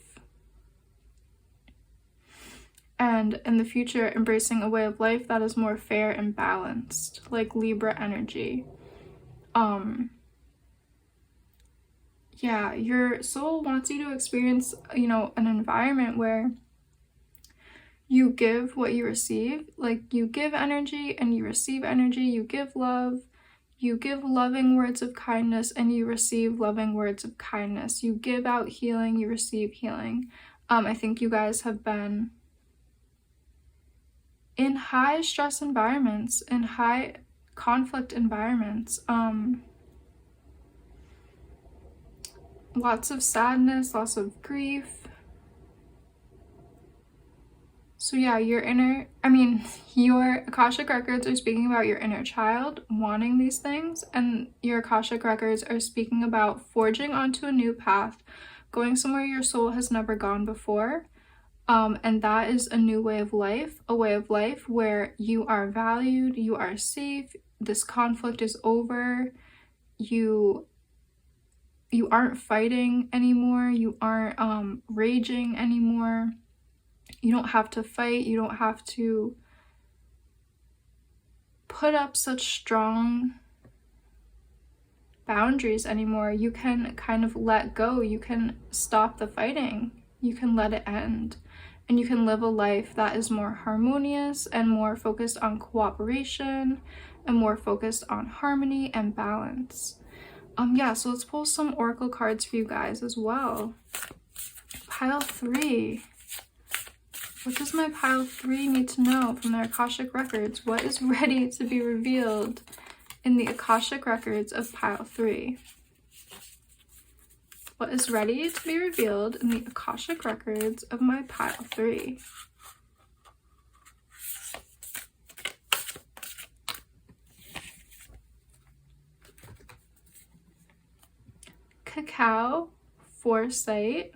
And in the future, embracing a way of life that is more fair and balanced, like Libra energy. Yeah, your soul wants you to experience, you know, an environment where you give what you receive. Like, you give energy and you receive energy. You give love. You give loving words of kindness and you receive loving words of kindness. You give out healing, you receive healing. I think you guys have been in high stress environments, in high conflict environments. Lots of sadness, lots of grief. So yeah, your Akashic records are speaking about your inner child wanting these things, and your Akashic records are speaking about forging onto a new path, going somewhere your soul has never gone before. And that is a new way of life, a way of life where you are valued, you are safe, this conflict is over, you aren't fighting anymore, you aren't raging anymore. You don't have to fight, you don't have to put up such strong boundaries anymore. You can kind of let go, you can stop the fighting, you can let it end, and you can live a life that is more harmonious and more focused on cooperation and more focused on harmony and balance. Yeah, so let's pull some oracle cards for you guys as well. Pile 3. What does my pile 3 need to know from their Akashic records? What is ready to be revealed in the Akashic records of pile 3? What is ready to be revealed in the Akashic records of my pile 3? Cacao, foresight,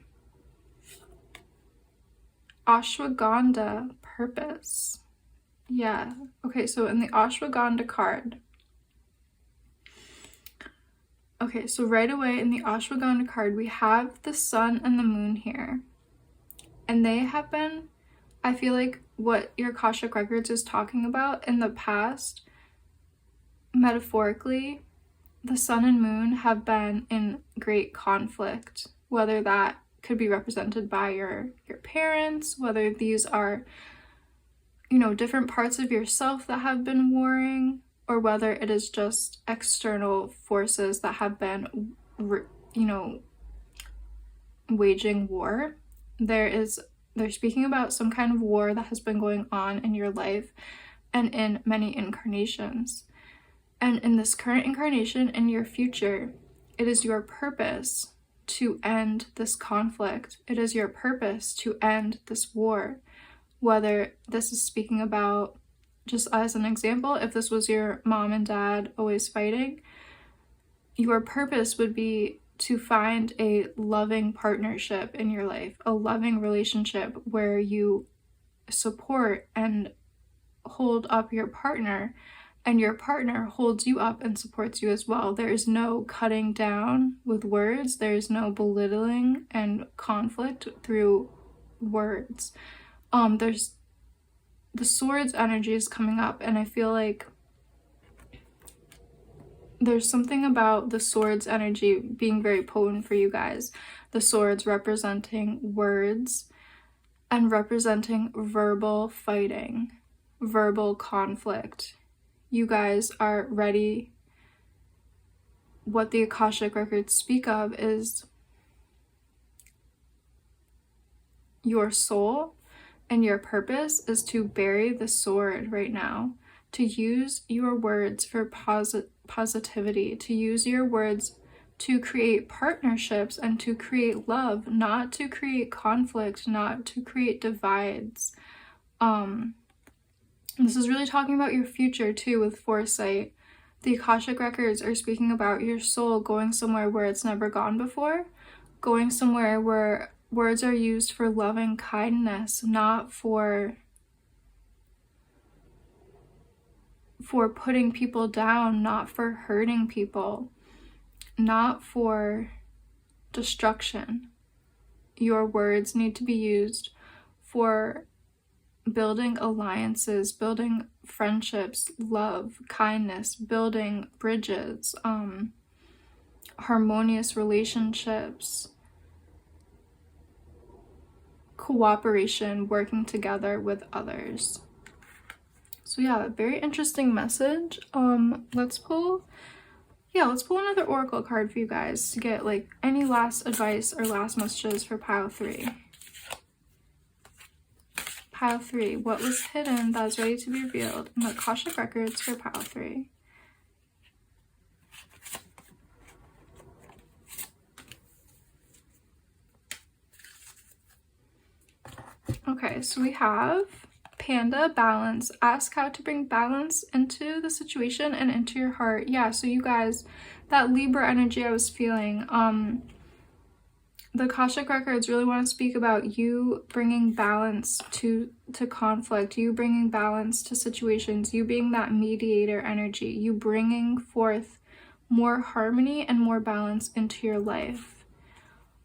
ashwagandha, purpose. Yeah, okay, so in the ashwagandha card, okay, so right away in the ashwagandha card, we have the sun and the moon here. And they have been, I feel like what your Akashic records is talking about in the past, metaphorically, the sun and moon have been in great conflict, whether that could be represented by your parents, whether these are, you know, different parts of yourself that have been warring, or whether it is just external forces that have been, you know, waging war. They're speaking about some kind of war that has been going on in your life and in many incarnations. And in this current incarnation, in your future, it is your purpose to end this conflict. It is your purpose to end this war. Whether this is speaking about, just as an example, if this was your mom and dad always fighting, your purpose would be to find a loving partnership in your life, a loving relationship where you support and hold up your partner, and your partner holds you up and supports you as well. There is no cutting down with words. There is no belittling and conflict through words. There's the swords energy is coming up, and I feel like there's something about the swords energy being very potent for you guys. The swords representing words and representing verbal fighting, verbal conflict. You guys are ready. What the Akashic records speak of is your soul, and your purpose is to bury the sword right now, to use your words for positivity, to use your words to create partnerships and to create love, not to create conflict, not to create divides. This is really talking about your future too with foresight. The Akashic records are speaking about your soul going somewhere where it's never gone before, going somewhere where words are used for loving kindness, not for putting people down, not for hurting people, not for destruction. Your words need to be used for building alliances, building friendships, love, kindness, building bridges, harmonious relationships, cooperation, working together with others. So yeah, very interesting message. Let's pull another oracle card for you guys to get like any last advice or last messages for pile 3. Pile 3, what was hidden that is ready to be revealed in the Akashic records for pile 3? Okay, so we have Panda, balance. Ask how to bring balance into the situation and into your heart. Yeah, so you guys, that Libra energy I was feeling, the Akashic records really want to speak about you bringing balance to conflict, you bringing balance to situations, you being that mediator energy, you bringing forth more harmony and more balance into your life.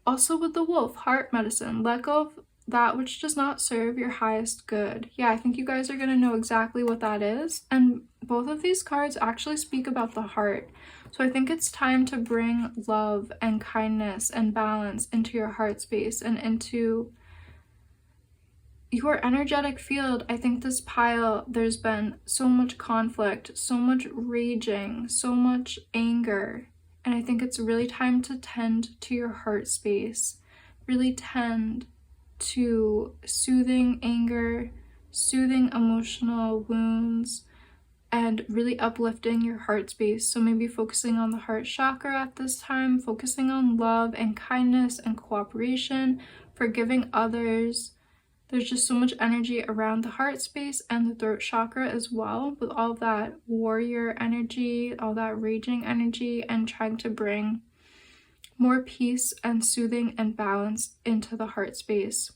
Also with the wolf, heart medicine, let go of that which does not serve your highest good. Yeah, I think you guys are going to know exactly what that is. And both of these cards actually speak about the heart. So I think it's time to bring love and kindness and balance into your heart space and into your energetic field. I think this pile, there's been so much conflict, so much raging, so much anger. And I think it's really time to tend to your heart space. Really tend to soothing anger, soothing emotional wounds, and really uplifting your heart space. So maybe focusing on the heart chakra at this time, focusing on love and kindness and cooperation, forgiving others. There's just so much energy around the heart space and the throat chakra as well, with all that warrior energy, all that raging energy, and trying to bring more peace and soothing and balance into the heart space.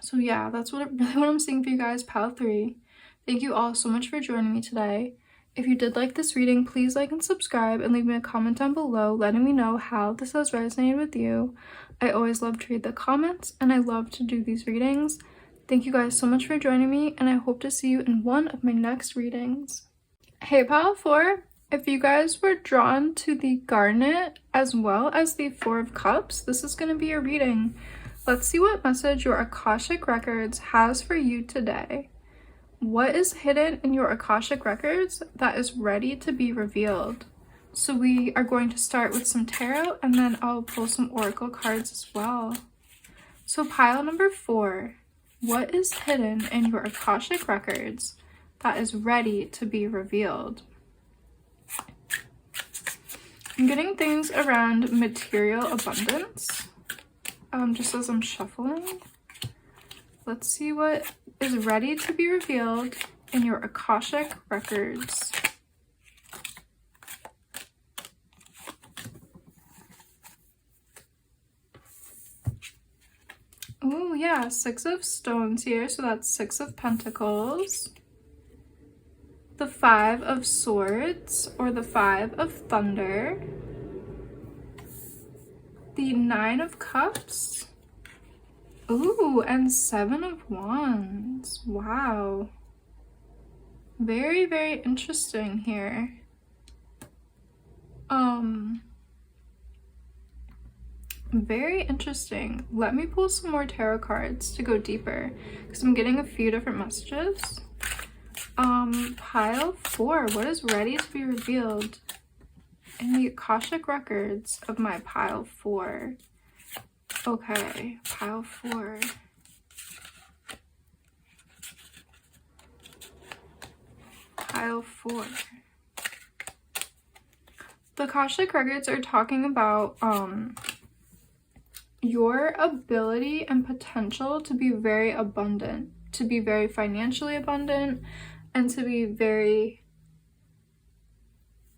So yeah, that's really what I'm seeing for you guys, pile 3. Thank you all so much for joining me today. If you did like this reading, please like and subscribe and leave me a comment down below letting me know how this has resonated with you. I always love to read the comments and I love to do these readings. Thank you guys so much for joining me, and I hope to see you in one of my next readings. Hey pile 4, if you guys were drawn to the Garnet as well as the 4 of Cups, this is going to be your reading. Let's see what message your Akashic Records has for you today. What is hidden in your Akashic Records that is ready to be revealed? So we are going to start with some tarot, and then I'll pull some oracle cards as well. So pile number 4, what is hidden in your Akashic Records that is ready to be revealed? I'm getting things around material abundance, just as I'm shuffling. Let's see what is ready to be revealed in your Akashic Records. Oh yeah, 6 of Stones here, so that's 6 of Pentacles. The 5 of Swords, or the 5 of Thunder. The 9 of Cups. Ooh, and 7 of Wands. Wow. Very, very interesting here. Very interesting. Let me pull some more tarot cards to go deeper, because I'm getting a few different messages. Pile 4, what is ready to be revealed in the Akashic Records of my pile 4? Okay, pile 4. Pile 4. The Akashic Records are talking about your ability and potential to be very abundant, to be very financially abundant, and to be very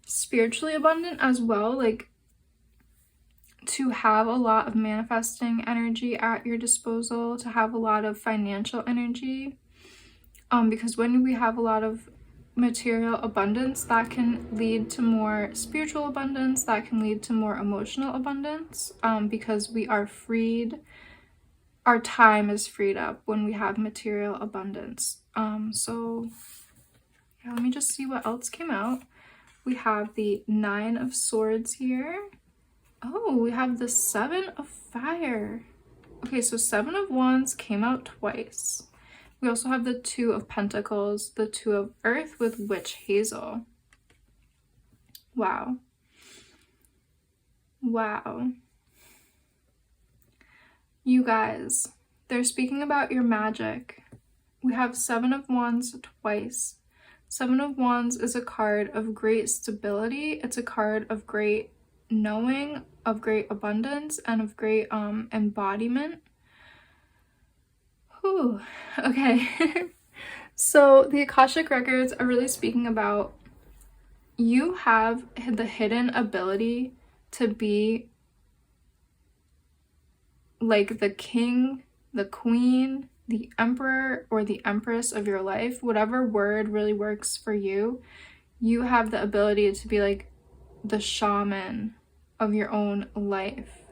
spiritually abundant as well. Like, to have a lot of manifesting energy at your disposal, to have a lot of financial energy, because when we have a lot of material abundance, that can lead to more spiritual abundance, that can lead to more emotional abundance, because we are freed, our time is freed up when we have material abundance. So yeah, let me just see what else came out. We have the 9 of Swords here. Oh, we have the 7 of Fire. Okay, so 7 of Wands came out twice. We also have the 2 of Pentacles, the 2 of Earth with Witch Hazel. Wow. Wow. You guys, they're speaking about your magic. We have 7 of Wands twice. 7 of Wands is a card of great stability. It's a card of great knowing, of great abundance, and of great embodiment. Whew. Okay. So the Akashic records are really speaking about you have the hidden ability to be like the king, the queen, the emperor, or the empress of your life, whatever word really works for you. You have the ability to be like the shaman of your own life,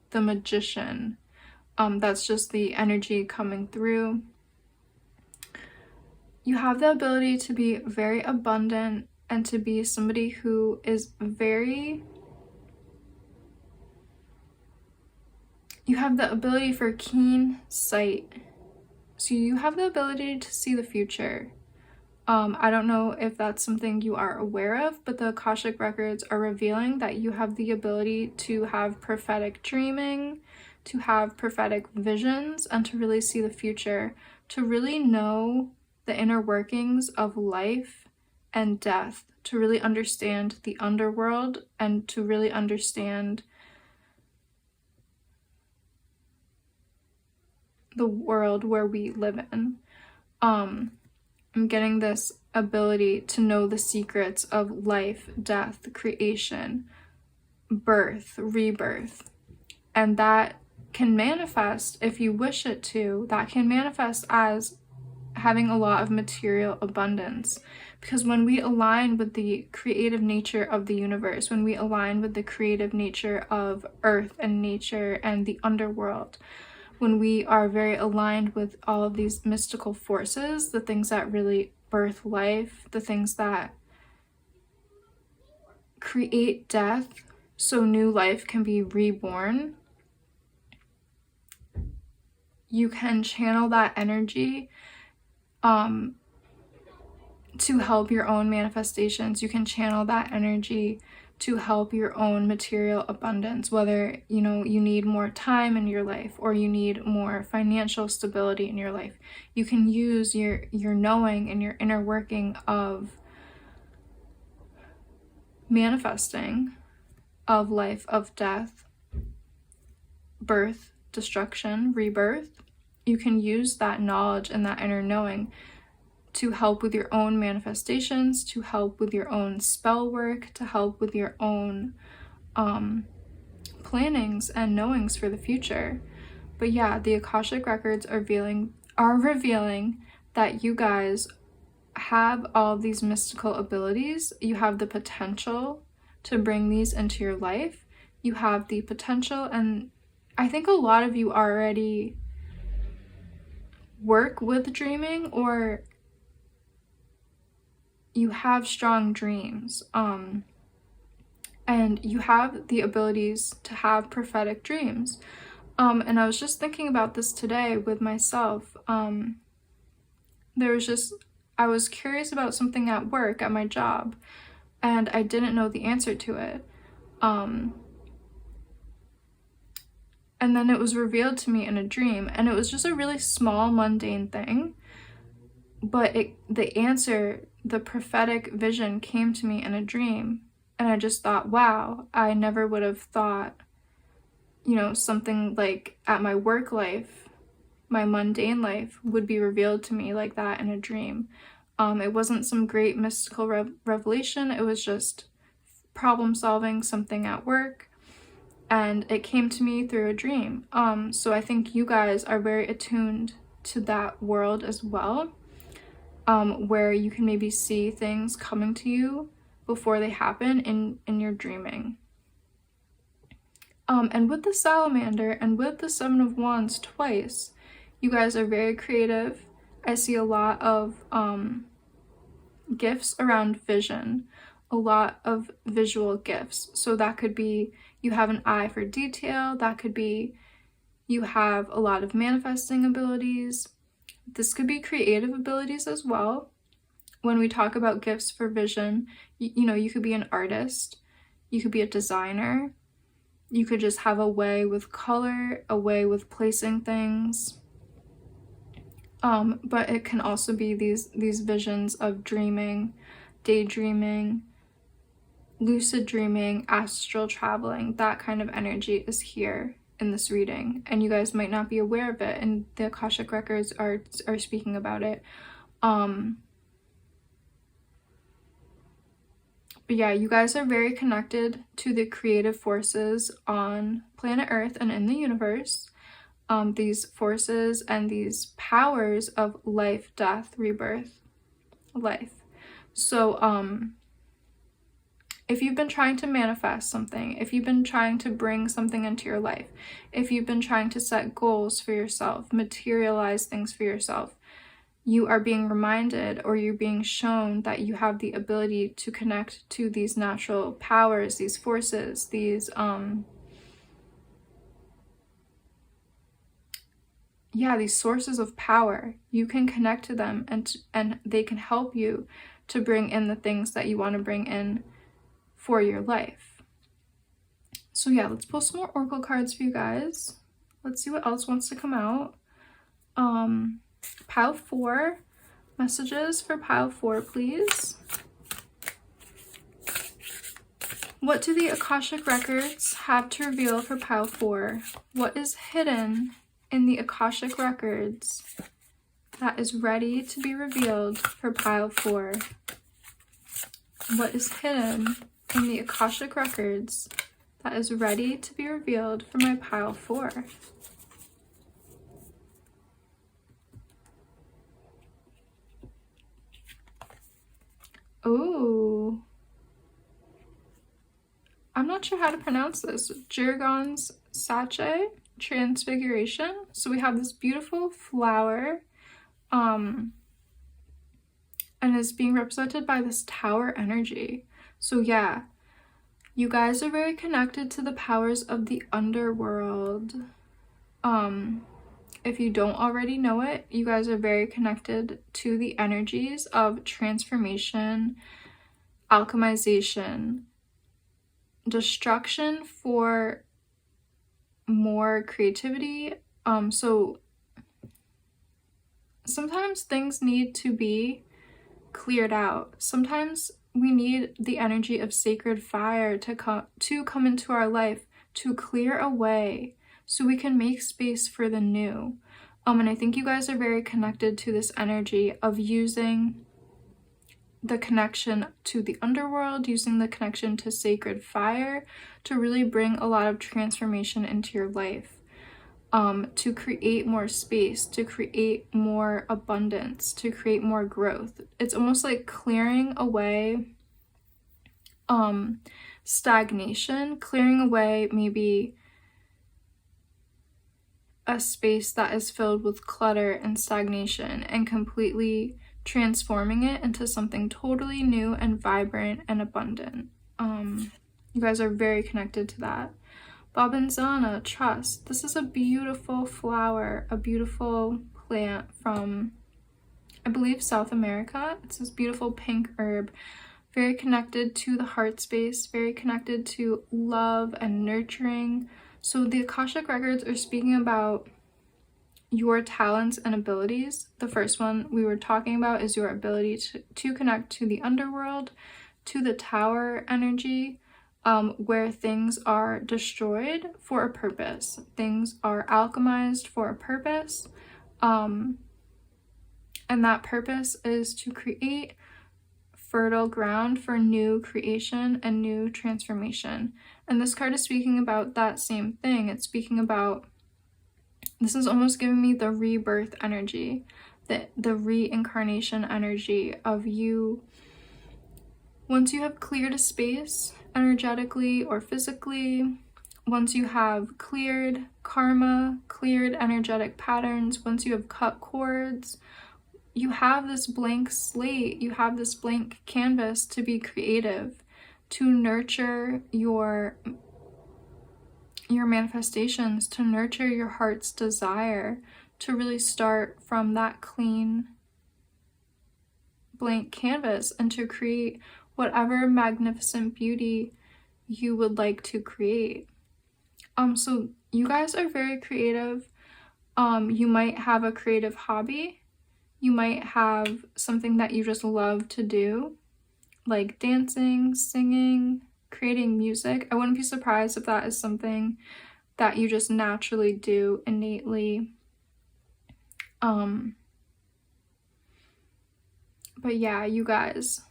the magician. That's just the energy coming through. You have the ability to be very abundant and to be somebody who is very... You have the ability for keen sight. So you have the ability to see the future. I don't know if that's something you are aware of, but the Akashic records are revealing that you have the ability to have prophetic dreaming, to have prophetic visions, and to really see the future, to really know the inner workings of life and death, to really understand the underworld, and to really understand the world where we live in. I'm getting this ability to know the secrets of life, death, creation, birth, rebirth. And that can manifest, if you wish it to, that can manifest as having a lot of material abundance. Because when we align with the creative nature of the universe, when we align with the creative nature of earth and nature and the underworld, when we are very aligned with all of these mystical forces, the things that really birth life, the things that create death so new life can be reborn, you can channel that energy to help your own manifestations. You can channel that energy to help your own material abundance, whether you need more time in your life or you need more financial stability in your life. You can use your knowing and your inner working of manifesting, of life, of death, birth, destruction, rebirth. You can use that knowledge and that inner knowing to help with your own manifestations, to help with your own spell work, to help with your own plannings and knowings for the future. But yeah, the Akashic records are revealing that you guys have all of these mystical abilities. You have the potential to bring these into your life. You have the potential, and I think a lot of you already work with dreaming, or you have strong dreams, and you have the abilities to have prophetic dreams. And I was just thinking about this today with myself. I was curious about something at work, at my job, and I didn't know the answer to it. And then it was revealed to me in a dream, and it was just a really small, mundane thing. But the answer, the prophetic vision came to me in a dream, and I just thought, wow, I never would have thought, something like at my work life, my mundane life, would be revealed to me like that in a dream. It wasn't some great mystical revelation. It was just problem solving something at work, and it came to me through a dream. So I think you guys are very attuned to that world as well, where you can maybe see things coming to you before they happen in your dreaming. And with the salamander and with the 7 of Wands twice, you guys are very creative. I see a lot of gifts around vision, a lot of visual gifts. So that could be you have an eye for detail, that could be you have a lot of manifesting abilities. This could be creative abilities as well. When we talk about gifts for vision, you could be an artist, you could be a designer, you could just have a way with color, a way with placing things. But it can also be these visions of dreaming, daydreaming, lucid dreaming, astral traveling. That kind of energy is here in this reading, and you guys might not be aware of it, and the Akashic records are speaking about it. But yeah, you guys are very connected to the creative forces on planet Earth and in the universe. These forces and these powers of life, death, rebirth, life. So, if you've been trying to manifest something, if you've been trying to bring something into your life, if you've been trying to set goals for yourself, materialize things for yourself, you are being reminded, or you're being shown, that you have the ability to connect to these natural powers, these forces, these these sources of power. You can connect to them, and they can help you to bring in the things that you want to bring in for your life. So yeah, let's pull some more oracle cards for you guys. Let's see what else wants to come out. Pile 4, messages for pile 4, please. What do the Akashic records have to reveal for pile 4? What is hidden in the Akashic records that is ready to be revealed for pile 4? What is hidden in the Akashic records that is ready to be revealed for my pile 4? Oh, I'm not sure how to pronounce this. Jirgon's Sache, Transfiguration. So we have this beautiful flower, and it's being represented by this tower energy. So yeah, you guys are very connected to the powers of the underworld. If you don't already know it, you guys are very connected to the energies of transformation, alchemization, destruction for more creativity. So sometimes things need to be cleared out. Sometimes we need the energy of sacred fire to come into our life, to clear away, so we can make space for the new. And I think you guys are very connected to this energy of using the connection to the underworld, using the connection to sacred fire to really bring a lot of transformation into your life, to create more space, to create more abundance, to create more growth. It's almost like clearing away stagnation, clearing away maybe a space that is filled with clutter and stagnation, and completely transforming it into something totally new and vibrant and abundant. You guys are very connected to that. Babinzana, trust. This is a beautiful flower, a beautiful plant from, I believe, South America. It's this beautiful pink herb, very connected to the heart space, very connected to love and nurturing. So the Akashic records are speaking about your talents and abilities. The first one we were talking about is your ability to connect to the underworld, to the tower energy, where things are destroyed for a purpose. Things are alchemized for a purpose. And that purpose is to create fertile ground for new creation and new transformation. And this card is speaking about that same thing. It's speaking about, this is almost giving me the rebirth energy, the reincarnation energy of you. Once you have cleared a space energetically or physically, once you have cleared karma, cleared energetic patterns, once you have cut cords, you have this blank slate, you have this blank canvas to be creative, to nurture your manifestations, to nurture your heart's desire, to really start from that clean blank canvas and to create whatever magnificent beauty you would like to create. So you guys are very creative. You might have a creative hobby. You might have something that you just love to do, like dancing, singing, creating music. I wouldn't be surprised if that is something that you just naturally do innately. But yeah, you guys,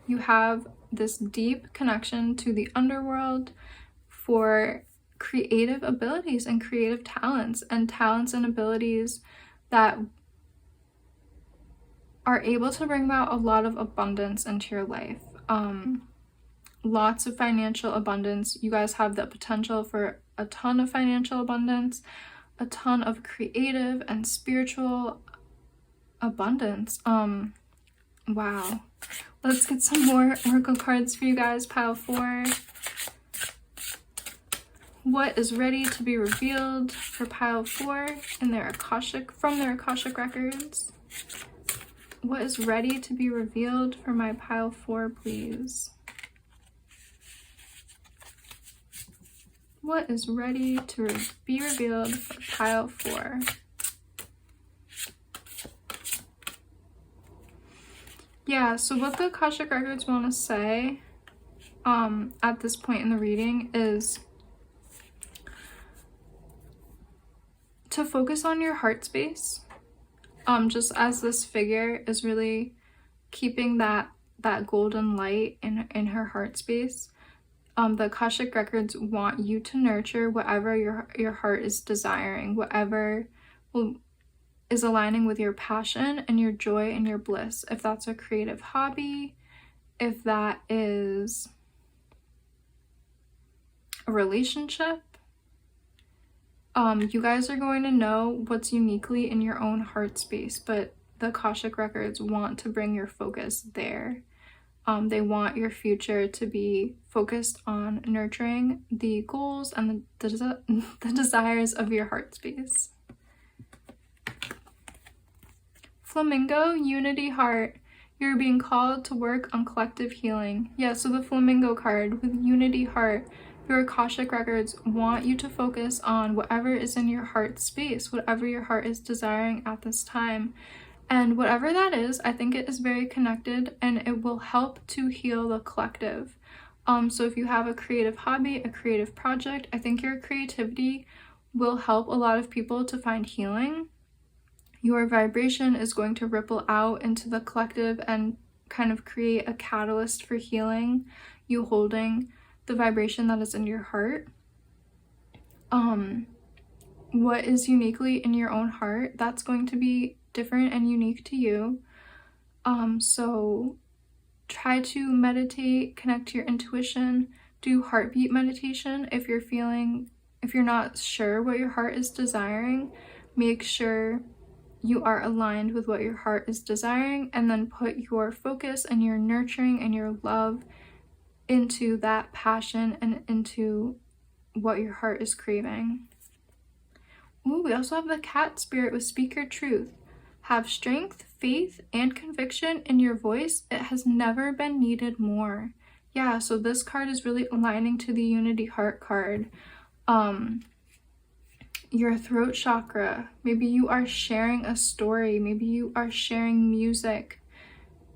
you have this deep connection to the underworld for creative abilities and creative talents and abilities that are able to bring about a lot of abundance into your life. Lots of financial abundance. You guys have the potential for a ton of financial abundance, a ton of creative and spiritual abundance. Wow. Let's get some more oracle cards for you guys. Pile 4. What is ready to be revealed for pile 4 in their Akashic, from their Akashic records? What is ready to be revealed for my pile 4, please? What is ready to be revealed for pile 4? Yeah, so what the Akashic records want to say at this point in the reading is to focus on your heart space. Just as this figure is really keeping that golden light in her heart space. The Akashic records want you to nurture whatever your heart is desiring, whatever is aligning with your passion and your joy and your bliss. If that's a creative hobby, if that is a relationship, you guys are going to know what's uniquely in your own heart space, but the Akashic records want to bring your focus there. They want your future to be focused on nurturing the goals and the desires of your heart space. Flamingo, Unity Heart. You're being called to work on collective healing. Yeah, so the Flamingo card with Unity Heart. Your Akashic records want you to focus on whatever is in your heart space, whatever your heart is desiring at this time. And whatever that is, I think it is very connected and it will help to heal the collective. So if you have a creative hobby, a creative project, I think your creativity will help a lot of people to find healing. Your vibration is going to ripple out into the collective and kind of create a catalyst for healing, you holding the vibration that is in your heart. What is uniquely in your own heart, that's going to be different and unique to you. So try to meditate, connect to your intuition, do heartbeat meditation. If you're not sure what your heart is desiring, make sure you are aligned with what your heart is desiring, and then put your focus and your nurturing and your love into that passion and into what your heart is craving. Ooh, we also have the cat spirit with Speak Your Truth. Have strength, faith, and conviction in your voice. It has never been needed more. Yeah, so this card is really aligning to the Unity Heart card. Your throat chakra. Maybe you are sharing a story. Maybe you are sharing music.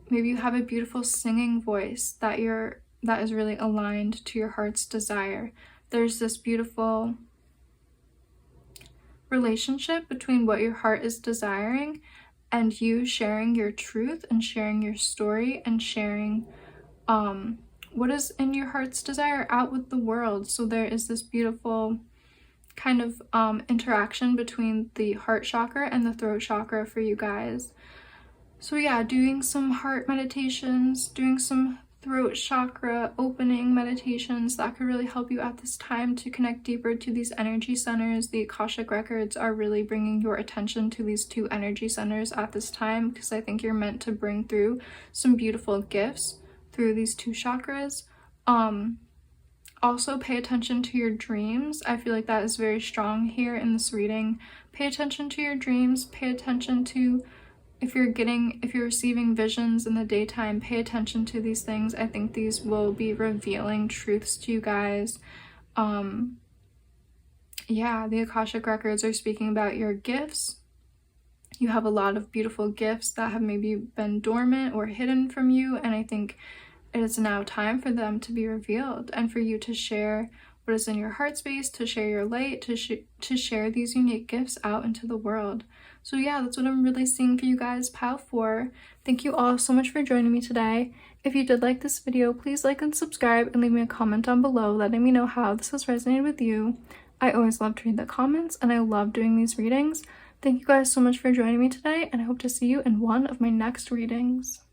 Maybe you have a beautiful singing voice that is really aligned to your heart's desire. There's this beautiful relationship between what your heart is desiring and you sharing your truth and sharing your story and sharing what is in your heart's desire out with the world. So there is this beautiful kind of interaction between the heart chakra and the throat chakra for you guys. So yeah, doing some heart meditations, doing some throat chakra opening meditations, that could really help you at this time to connect deeper to these energy centers. The Akashic records are really bringing your attention to these two energy centers at this time, because I think you're meant to bring through some beautiful gifts through these two chakras. Also pay attention to your dreams. I feel like that is very strong here in this reading. Pay attention to your dreams. Pay attention to if you're receiving visions in the daytime, pay attention to these things. I think these will be revealing truths to you guys. Yeah, the Akashic records are speaking about your gifts. You have a lot of beautiful gifts that have maybe been dormant or hidden from you, and I think it is now time for them to be revealed and for you to share what is in your heart space, to share your light, to share these unique gifts out into the world. So yeah, that's what I'm really seeing for you guys, pile 4. Thank you all so much for joining me today. If you did like this video, please like and subscribe and leave me a comment down below letting me know how this has resonated with you. I always love to read the comments and I love doing these readings. Thank you guys so much for joining me today, and I hope to see you in one of my next readings.